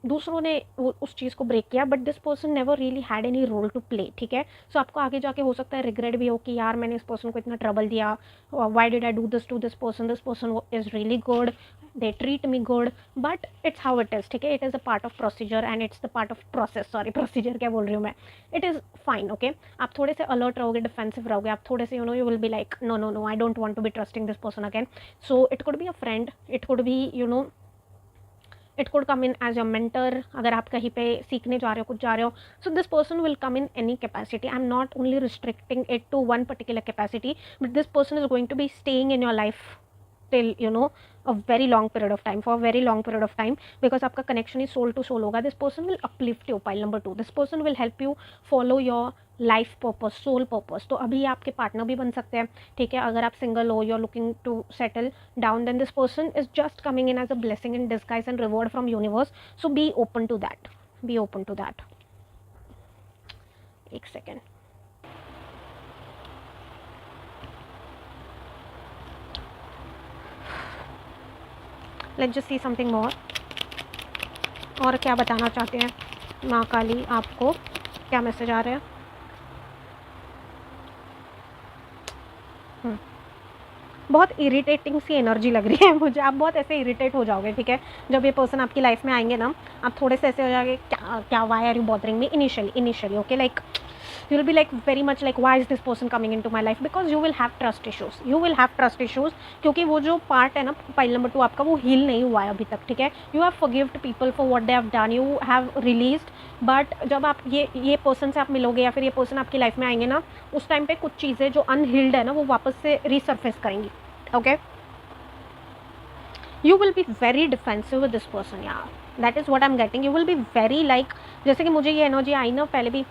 दूसरों ने उस चीज़ को break किया, but this person never really had any role to play. ठीक है, सो आपको आगे जाके हो सकता है रिग्रेट भी हो कि यार मैंने इस पर्सन को इतना ट्रबल दिया, why did I do this to this person is really good, they treat me good, but it's how it is. ठीक है, it is a part of procedure and it's the part of process. Sorry, procedure क्या बोल रही हूँ मैं. It is fine. Okay, आप थोड़े से अलर्ट रहोगे, डिफेंसिव रहोगे, आप थोड़े से you will be like no I don't want to be trusting this person again. So it could be a friend, it could be it could come in as your mentor. अगर आप कहीं पे सीखने जा रहे हो, कुछ जा रहे हो, so this person will come in any capacity. I'm not only restricting it to one particular capacity, but this person is going to be staying in your life till a very long period of time, for a very long period of time, because आपका connection is soul to soul होगा. This person will uplift you. Pile number 2, this person will help you follow your life purpose, soul purpose. तो अभी आपके partner भी बन सकते हैं. ठीक है, अगर आप सिंगल हो, you are looking to settle down, then this person is just coming in as a blessing in disguise and reward from universe. So be open to that, be open to that. एक second. Let's just see something more. और क्या बताना चाहते हैं माँ काली आपको, क्या message आ रहे हैं? बहुत इरिटेटिंग सी एनर्जी लग रही है मुझे. आप बहुत ऐसे इरिटेट हो जाओगे. ठीक है, जब ये पर्सन आपकी लाइफ में आएंगे ना, आप थोड़े से ऐसे हो जाओगे, क्या why are you bothering me initially. Okay, like you will be like very much like why is this person coming into my life, because you will have trust issues. क्योंकि वो जो पार्ट है ना, पाइल नंबर 2 आपका, वो heal नहीं हुआ है अभी तक. ठीक है, you have forgived people for what they have done, you have released, but जब आप ये पर्सन से आप मिलोगे या फिर ये पर्सन आपकी लाइफ में आएंगे ना, उस टाइम पे कुछ चीज़ें जो अनहील्ड है ना, वो वापस से रीसर्फेस करेंगी. Okay, you will be very defensive with this person. Yeah, that is what I'm getting. You will be very like, जैसे कि मुझे ये एनर्जी आई ना पहले भी,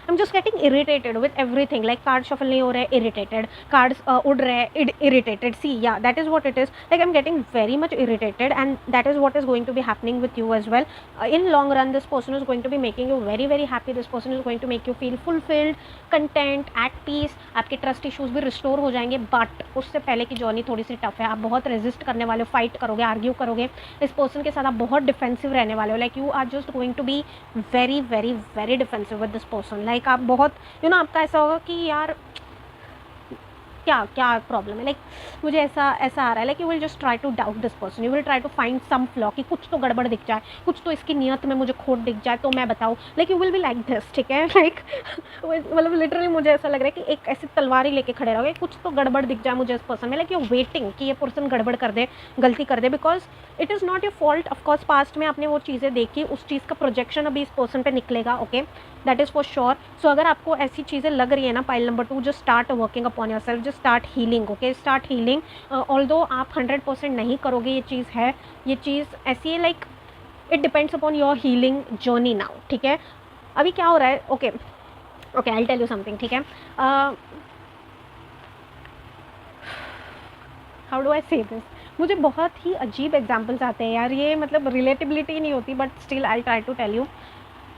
I'm just getting irritated with everything. Like card shuffle नहीं हो रहे, irritated. कार्ड्स उड़ रहे, irritated. See, yeah, that is what it is. Like I'm getting very much irritated, and that is what is going to be happening with you as well. In long run, this person is going to be making you very very happy. This person is going to make you feel fulfilled, content, at peace. आपके trust issues भी restore हो जाएंगे, but उससे पहले की journey थोड़ी सी tough है. आप बहुत रेजिस्ट करने वाले हो, फाइट करोगे, आर्ग्यू करोगे. इस पर्सन के साथ आप बहुत डिफेंसिव रहने वाले हो. Like you are just going to be very very very defensive with this person. Like आप बहुत आपका ऐसा होगा कि यार क्या क्या प्रॉब्लम है, लाइक मुझे ऐसा ऐसा आ रहा है, like you will just try to doubt this person, you will try to find some flaw कि कुछ तो गड़बड़ दिख जाए, कुछ तो इसकी नियत में मुझे खोट दिख जाए तो मैं बताऊँ, like you will be like this, ठीक है, लाइक मतलब लिटरली मुझे ऐसा लग रहा है कि एक ऐसी तलवार ही लेके खड़े रहोगे, कुछ तो गड़बड़ दिख जाए मुझे इस पर्सन में, लाइक यू वेटिंग कि ये पर्सन गड़बड़ कर दे, गलती कर दे, because it is not your fault. Of course past में आपने वो चीज़ें देखी, उस चीज़ का प्रोजेक्शन अभी इस पर्सन पे निकलेगा, okay, that is for sure. So अगर आपको ऐसी चीज़ें लग रही है ना, pile number 2, just start working upon your self, just start healing, okay, start healing. Although आप 100% नहीं करोगे, ये चीज़ है, ये चीज़ ऐसी है, like it depends upon your healing journey now, ठीक है। अभी क्या हो रहा है, okay okay, I tell you something, ठीक है। हाउ डू आई से दिस, मुझे बहुत ही अजीब एग्जाम्पल्स आते हैं यार, ये मतलब रिलेटिबिलिटी नहीं होती, but still I try to tell you.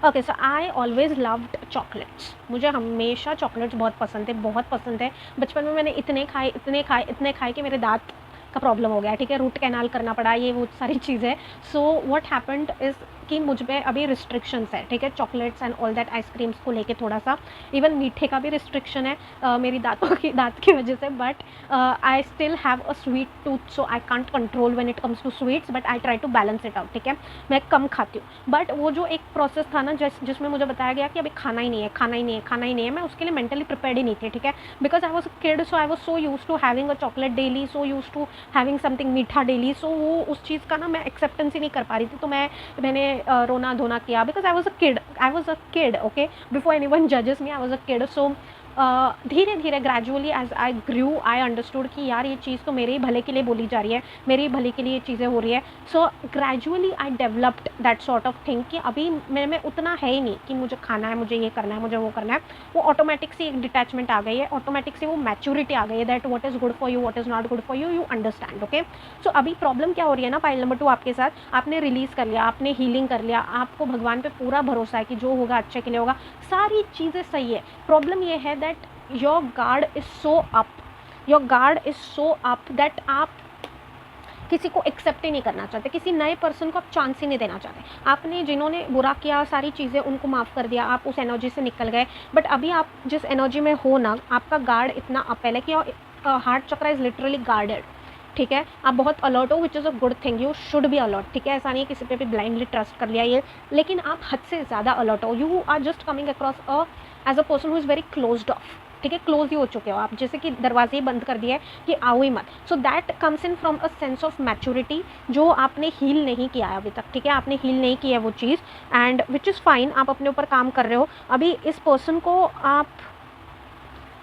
Okay, so I always loved chocolates, मुझे हमेशा चॉकलेट्स बहुत पसंद थे, बहुत पसंद है। बचपन में मैंने इतने खाए इतने खाए इतने खाए कि मेरे दांत का प्रॉब्लम हो गया, ठीक है, रूट कैनाल करना पड़ा, ये वो सारी चीज़ें। सो व्हाट हैपेंड इज़ कि मुझ पे अभी रिस्ट्रिक्शंस है, ठीक है, chocolates and all that, ice creams को लेके थोड़ा सा, इवन मीठे का भी रिस्ट्रिक्शन है मेरी दांत की वजह से, but I still have a sweet tooth, so I can't control when it comes to sweets, but I try to balance it out, ठीक है, मैं कम खाती हूँ। बट वो जो एक प्रोसेस था ना, जिसमें मुझे बताया गया कि अभी खाना ही नहीं है, खाना ही नहीं है, खाना ही नहीं है, मैं उसके लिए मेंटली प्रिपेयर्ड ही नहीं थी, ठीक है, because I was a kid, so I was so use to having a chocolate daily, so use to having something मीठा डेली, सो वो उस चीज़ का ना मैं एक्सेप्टेंस ही नहीं कर पा रही थी, तो मैंने रोना धोना किया, because I was a kid, okay, before anyone जजेस me, I was a kid. So धीरे धीरे gradually as I grew I understood कि यार ये चीज़ तो मेरे ही भले के लिए बोली जा रही है, मेरे ही भले के लिए ये चीज़ें हो रही है। So gradually I developed that sort of thing कि अभी मेरे में उतना है ही नहीं कि मुझे खाना है, मुझे ये करना है, मुझे वो करना है, वो ऑटोमेटिक सी एक डिटैचमेंट आ गई है, ऑटोमेटिक से वो मैच्योरिटी आ गई है, that what is good for you, what is not good for you, you understand, okay. So अभी प्रॉब्लम क्या हो रही है ना, पाइल नंबर 2 आपके साथ, आपने रिलीज़ कर लिया, आपने हीलिंग कर लिया, आपको भगवान पे पूरा भरोसा है कि जो होगा अच्छे के लिए होगा, सारी चीज़ें सही है। प्रॉब्लम ये है that your guard is so up, your guard is so up that आप किसी को एक्सेप्ट ही नहीं करना चाहते, किसी नए पर्सन को आप चांस ही नहीं देना चाहते। आपने जिन्होंने बुरा किया, सारी चीज़ें उनको माफ़ कर दिया, आप उस एनर्जी से निकल गए, बट अभी आप जिस एनर्जी में हो ना, आपका गार्ड इतना अप है कि हार्ट चक्र इज़ लिटरली गार्डेड, ठीक है, आप बहुत अलर्ट हो, which is a good thing, you should be alert, ठीक है, ऐसा नहीं है किसी पे भी ब्लाइंडली ट्रस्ट कर लिया ये, लेकिन आप हद से ज़्यादा अलर्ट हो, you are just coming across as a person who is very closed off, ठीक है, क्लोज ही हो चुके हो आप, जैसे कि दरवाजे ही बंद कर दिए कि आओ ही मत। So that comes in from a sense of maturity, जो आपने हील नहीं किया है अभी तक, ठीक है, आपने हील नहीं किया है वो चीज़, एंड विच इज़ फाइन, आप अपने ऊपर काम कर रहे हो। अभी इस पर्सन को आप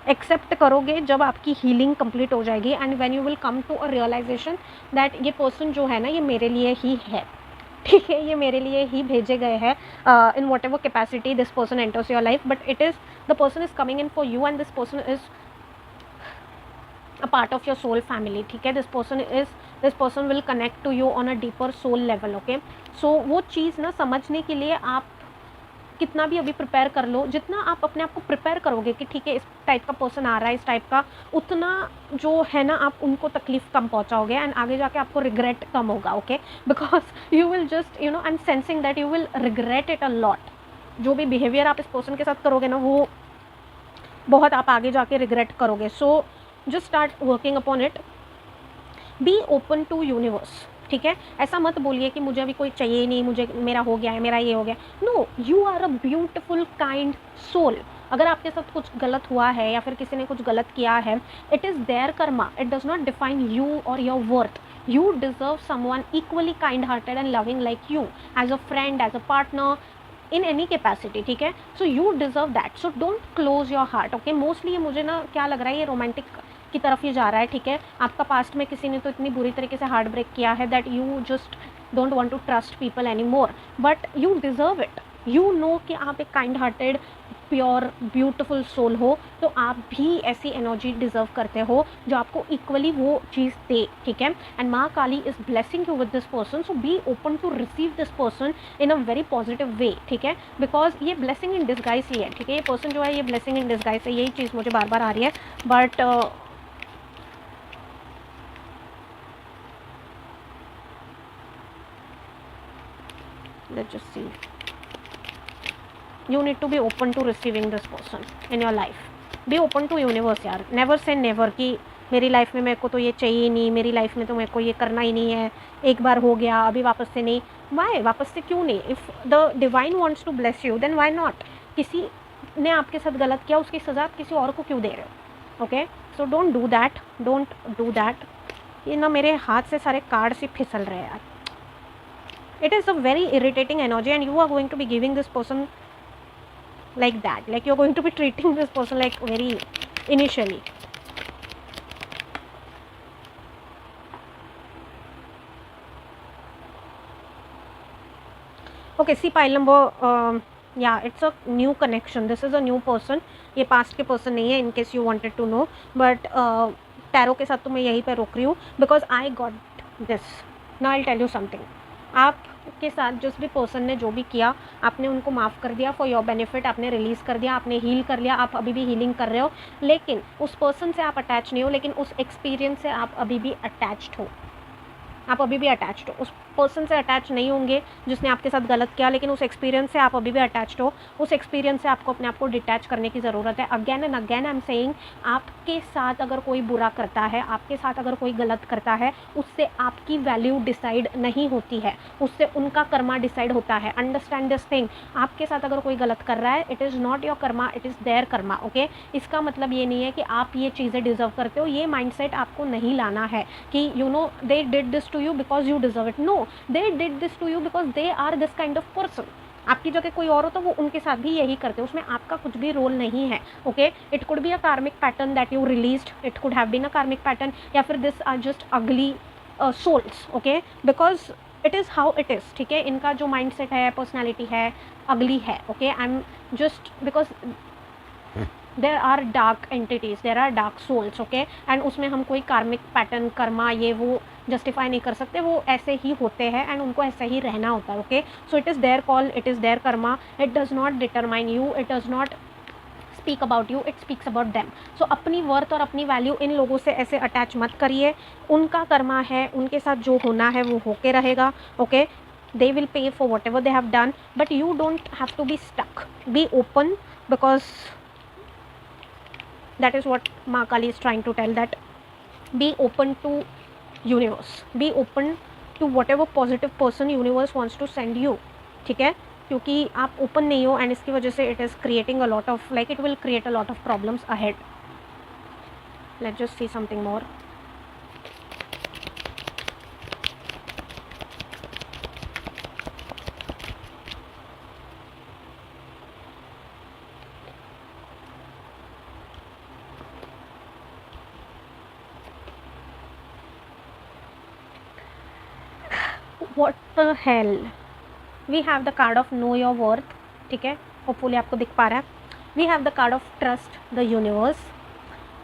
एक्सेप्ट करोगे जब आपकी हीलिंग कंप्लीट हो जाएगी, and when you will come to a realisation that ये पर्सन जो है ना, ये मेरे लिए ही है, ठीक है, ये मेरे लिए ही भेजे गए हैं, in whatever capacity this person enters your life, but it is the person is coming in for you, and this person is a part of your soul family, ठीक है, this person will connect to you on a deeper soul level, okay. So वो चीज़ ना समझने के लिए आप कितना भी अभी प्रिपेयर कर लो, जितना आप अपने आप को प्रिपेयर करोगे कि ठीक है इस टाइप का पर्सन आ रहा है, इस टाइप का, उतना जो है ना आप उनको तकलीफ कम पहुंचाओगे, एंड आगे जाके आपको रिग्रेट कम होगा, okay, because you will just I am sensing that you will regret it a lot. जो भी बिहेवियर आप इस पर्सन के साथ करोगे ना, वो बहुत आप आगे जाके रिग्रेट करोगे। So just start working upon it, be open to universe, ठीक है, ऐसा मत बोलिए कि मुझे अभी कोई चाहिए ही नहीं, मुझे मेरा हो गया है, मेरा ये हो गया, no, you are a beautiful kind soul. अगर आपके साथ कुछ गलत हुआ है या फिर किसी ने कुछ गलत किया है, it is their karma, it does not define you और your worth. You deserve someone equally kind hearted and loving like you, as a friend, as a partner, in any capacity, ठीक है। So you deserve that, so don't close your heart, okay. Mostly ये मुझे ना क्या लग रहा है, ये रोमांटिक की तरफ ये जा रहा है, ठीक है। आपका पास्ट में किसी ने तो इतनी बुरी तरीके से हार्ट ब्रेक किया है that you just don't want to trust people anymore, but you deserve it, you know कि आप एक kind hearted pure beautiful soul हो, तो आप भी ऐसी एनर्जी डिजर्व करते हो जो आपको इक्वली वो चीज़ दे, ठीक है। And Maa Kali is blessing you with this person, so be open to receive this person in a very positive way, ठीक है, बिकॉज ये ब्लेसिंग इन डिस्गाइज ही है, ठीक है, ये पर्सन जो है ये ब्लेसिंग इन डिस्गाइज है, यही चीज़ मुझे बार बार आ रही है, but let's just see, you need to be open to receiving this person in your life, be open to universe यार, नेवर से नेवर कि मेरी लाइफ में मेरे को तो ये चाहिए ही नहीं, मेरी लाइफ में तो मेरे को ये करना ही नहीं है, एक बार हो गया अभी वापस से नहीं। वाई वापस से क्यों नहीं? If the divine wants to bless you then why not? किसी ने आपके साथ गलत किया, उसकी सज़ा आप किसी और को क्यों दे रहे हो? Okay, so don't do that, don't do that. ये ना मेरे हाथ से सारे कार्ड से फिसल रहे हैं यार। It is a very irritating energy and you are going to be giving this person like that, like you're going to be treating this person like very initially. Okay, see pile number yeah, it's a new connection, this is a new person, ये past के person नहीं है, in case you wanted to know, but tarot के साथ तो मैं यहीं पे रोक रही हूँ because I got this. Now I'll tell you something. आपके साथ जिस भी पर्सन ने जो भी किया, आपने उनको माफ़ कर दिया फॉर योर बेनिफिट, आपने रिलीज़ कर दिया, आपने हील कर लिया, आप अभी भी हीलिंग कर रहे हो, लेकिन उस पर्सन से आप अटैच नहीं हो, लेकिन उस एक्सपीरियंस से आप अभी भी अटैच्ड हो, आप अभी भी अटैच्ड हो। उस पर्सन से अटैच नहीं होंगे जिसने आपके साथ गलत किया, लेकिन उस एक्सपीरियंस से आप अभी भी अटैच्ड हो। उस एक्सपीरियंस से आपको अपने आप को डिटैच करने की ज़रूरत है। Again and again I am saying, आपके साथ अगर कोई बुरा करता है, आपके साथ अगर कोई गलत करता है, उससे आपकी वैल्यू डिसाइड नहीं होती है, उससे उनका कर्मा डिसाइड होता है। Understand this thing. आपके साथ अगर कोई गलत कर रहा है, it is not your karma, it is their karma. Okay, इसका मतलब ये नहीं है कि आप ये चीज़ें डिजर्व करते हो। ये माइंडसेट आपको नहीं लाना है कि you know they did this to you because you deserve it. No, they did this to you because they are this kind of person. आपकी जगह कोई और हो तो वो उनके साथ भी यही करते हैं, उसमें आपका कुछ भी रोल नहीं है। Okay, it could be a karmic pattern that you released, it could have been a karmic pattern, या फिर this are just ugly souls. Okay, because it is how it is. ठीक है, इनका जो माइंड सेट है, personality है, ugly है। Okay, I am just because there are dark entities, there are dark souls. Okay, and उसमें हम कोई कार्मिक पैटर्न, कर्मा, ये वो जस्टिफाई नहीं कर सकते, वो ऐसे ही होते हैं एंड उनको ऐसे ही रहना होता है। Okay, so it is their call, it is their karma, it does not determine you, it does not speak about you, it speaks about them. So अपनी वर्थ और अपनी वैल्यू इन लोगों से ऐसे अटैच मत करिए। उनका कर्मा है, उनके साथ जो होना है वो होके रहेगा। Okay, they will pay for whatever they have done, but you don't have to be stuck. Be open, because that is what Ma Kali is trying to tell, that be open to universe, be open to whatever positive person universe wants to send you. ठीक है, क्योंकि आप open नहीं हो and इसकी वजह से it is creating a lot of, like it will create a lot of problems ahead. Let's just see something more. What the hell? We have the card of know your worth. ठीक है, hopefully आपको दिख पा रहा है। We have the card of trust the universe.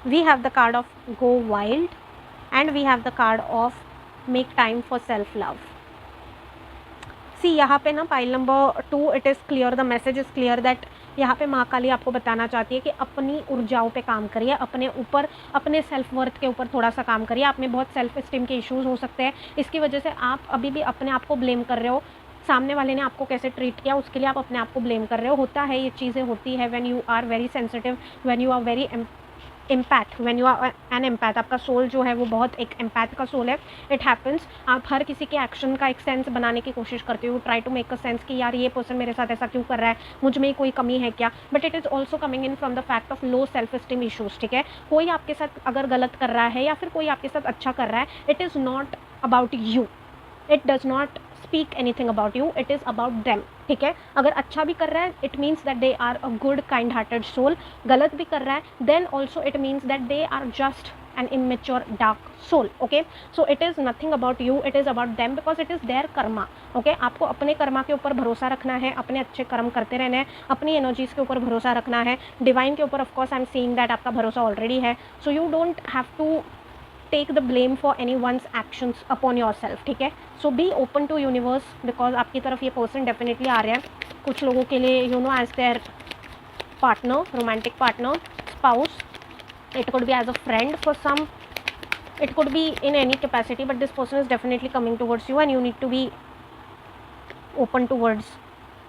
We have the card of go wild, and we have the card of make time for self love. सी यहाँ पे ना pile number 2, it is clear, the message is clear that यहाँ पे माँ काली आपको बताना चाहती है कि अपनी ऊर्जाओं पे काम करिए, अपने ऊपर, अपने सेल्फ वर्थ के ऊपर थोड़ा सा काम करिए। आप में बहुत सेल्फ एस्टीम के इश्यूज़ हो सकते हैं, इसकी वजह से आप अभी भी अपने आप को ब्लेम कर रहे हो। सामने वाले ने आपको कैसे ट्रीट किया उसके लिए आप अपने आप को ब्लेम कर रहे हो। होता है, ये चीज़ें होती है when you are very sensitive, when you are very empath, when you are an empath. आपका सोल जो है वो बहुत एक एम्पैथ का सोल है। इट हैपन्स, आप हर किसी के एक्शन का एक सेंस बनाने की कोशिश करते हो, try to make a sense कि यार ये पर्सन मेरे साथ ऐसा क्यों कर रहा है, मुझ में कोई कमी है क्या। But it is also coming in from the fact of low self esteem issues. ठीक है, कोई आपके साथ अगर गलत कर रहा है या फिर कोई आपके साथ अच्छा कर रहा है, it is not about you, it does not speak anything about you, it is about them. ठीक है, अगर अच्छा भी कर रहा है it means that they are a good kind hearted soul, गलत भी कर रहा है then also it means that they are just an immature dark soul. Okay, so it is nothing about you, it is about them because it is their karma. Okay, आपको अपने कर्मा के ऊपर भरोसा रखना है, अपने अच्छे कर्म करते रहना है, अपनी एनर्जीज के ऊपर भरोसा रखना है, डिवाइन के ऊपर of course I am seeing that आपका भरोसा ऑलरेडी है। So you don't have to take the blame for any one's actions upon your self. ठीक है, so be open to universe because आपकी तरफ ये पर्सन डेफिनेटली आ रहा है कुछ लोगों के लिए, you know, as their partner, romantic partner, spouse. It could be as a friend for some, it could be in any capacity, but this person is definitely coming towards you and you need to be open towards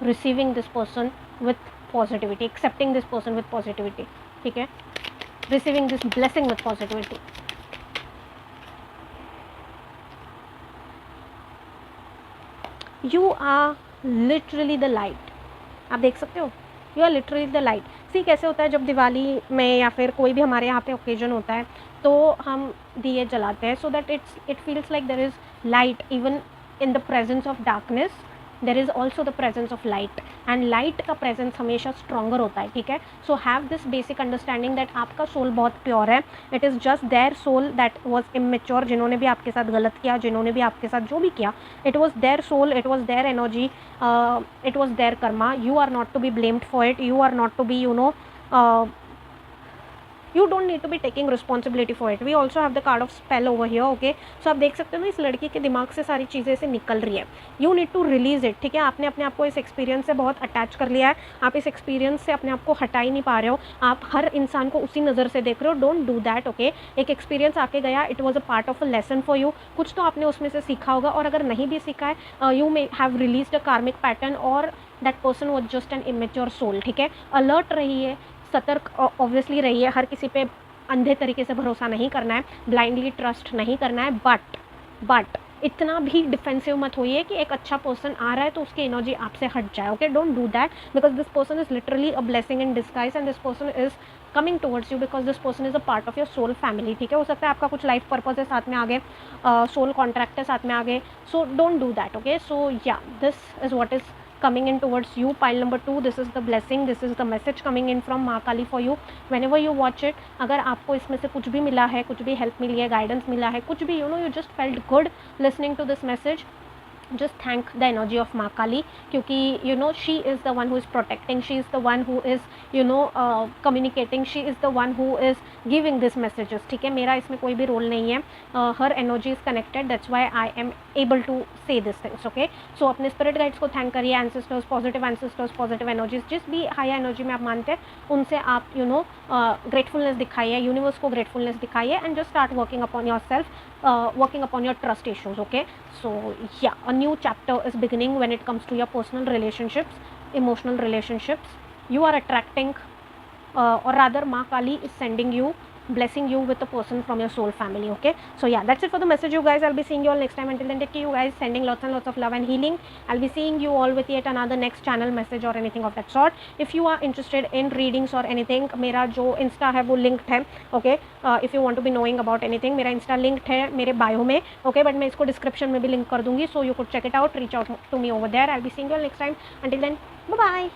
receiving this person with positivity, accepting this person with positivity. ठीक है, receiving this blessing with positivity. You are literally the light. आप देख सकते हो, you are literally the light. See कैसे होता है जब दिवाली में या फिर कोई भी हमारे यहाँ पे ओकेजन होता है तो हम दिए जलाते हैं, so that it feels like there is light even in the presence of darkness. There is also the presence of light, and light का प्रेजेंस हमेशा स्ट्रॉन्गर होता है. ठीक है, so have this basic understanding that आपका soul बहुत pure है. It is just their soul that was immature. जिन्होंने भी आपके साथ गलत किया, जिन्होंने भी आपके साथ जो भी किया, it was their soul, it was their energy, it was their karma. You are not to be blamed for it. You are not to be, you don't need to be taking responsibility for it. We also have the card of spell over here. Okay, so आप देख सकते हो ना, इस लड़की के दिमाग से सारी चीज़ें से निकल रही है. You need to release it. ठीक है, आपने अपने आप को इस एक्सपीरियंस से बहुत अटैच कर लिया है. आप इस एक्सपीरियंस से अपने आप को हटा ही नहीं पा रहे हो. आप हर इंसान को उसी नज़र से देख रहे हो. Don't do that. ओके, एक एक्सपीरियंस आके गया, it was a part of a lesson for you. कुछ तो आपने उसमें से सीखा होगा, और अगर नहीं भी सीखा है, you may have released a karmic pattern, और that person was just an immature soul. ठीक है, अलर्ट रहिए, सतर्क ऑब्वियसली रहिए. हर किसी पे अंधे तरीके से भरोसा नहीं करना है, ब्लाइंडली ट्रस्ट नहीं करना है, बट इतना भी डिफेंसिव मत होइए कि एक अच्छा पर्सन आ रहा है तो उसकी एनर्जी आपसे हट जाए. Okay, don't do that, because this person is literally a blessing in disguise, and this person is coming towards you because this person is a part of your soul family. ठीक है, हो सकता है आपका कुछ लाइफ पर्पज है साथ में आगे, सोल कॉन्ट्रैक्ट है साथ में आगे. So don't do that. Okay, so yeah, this is what is coming in towards you. Pile number 2, this is the blessing, this is the message coming in from माँ काली for you. Whenever you watch it, अगर आपको इसमें से कुछ भी मिला है, कुछ भी हेल्प मिली है, गाइडेंस मिला है, कुछ भी, you just felt good listening to this message, just thank the energy of माँ काली, क्योंकि she is the one who is protecting, she is the one who is communicating, she is the one who is giving these messages. ठीक है, मेरा इसमें कोई भी role नहीं है. her energy is connected, that's why I am able to say these things. okay, so अपने spirit guides को थैंक करिए, एंसेस्टर्स, पॉजिटिव एनर्जीज, जिस भी हाई एनर्जी में आप मानते हैं उनसे आप ग्रेटफुलनेस दिखाइए, यूनिवर्स को ग्रेटफुलनेस दिखाइए, and just start working upon your self, working upon your trust issues. Okay, so yeah, a new chapter is beginning when it comes to your personal relationships, emotional relationships. You are attracting, or rather Ma Kali is sending you, blessing you with a person from your soul family. Okay, so yeah, that's it for the message, you guys. I'll be seeing you all next time. Until then, take care, you guys. Sending lots and lots of love and healing. I'll be seeing you all with yet another next channel message or anything of that sort. If you are interested in readings or anything, मेरा जो Insta है वो linked है. Okay, if you want to be knowing about anything, मेरा insta linked है मेरे bio में. Okay, but मैं इसको डिस्क्रिप्शन में भी लिंक कर दूंगी, so you could check it out, reach out to me over there. I will be seeing you all next time. Until then, bye bye.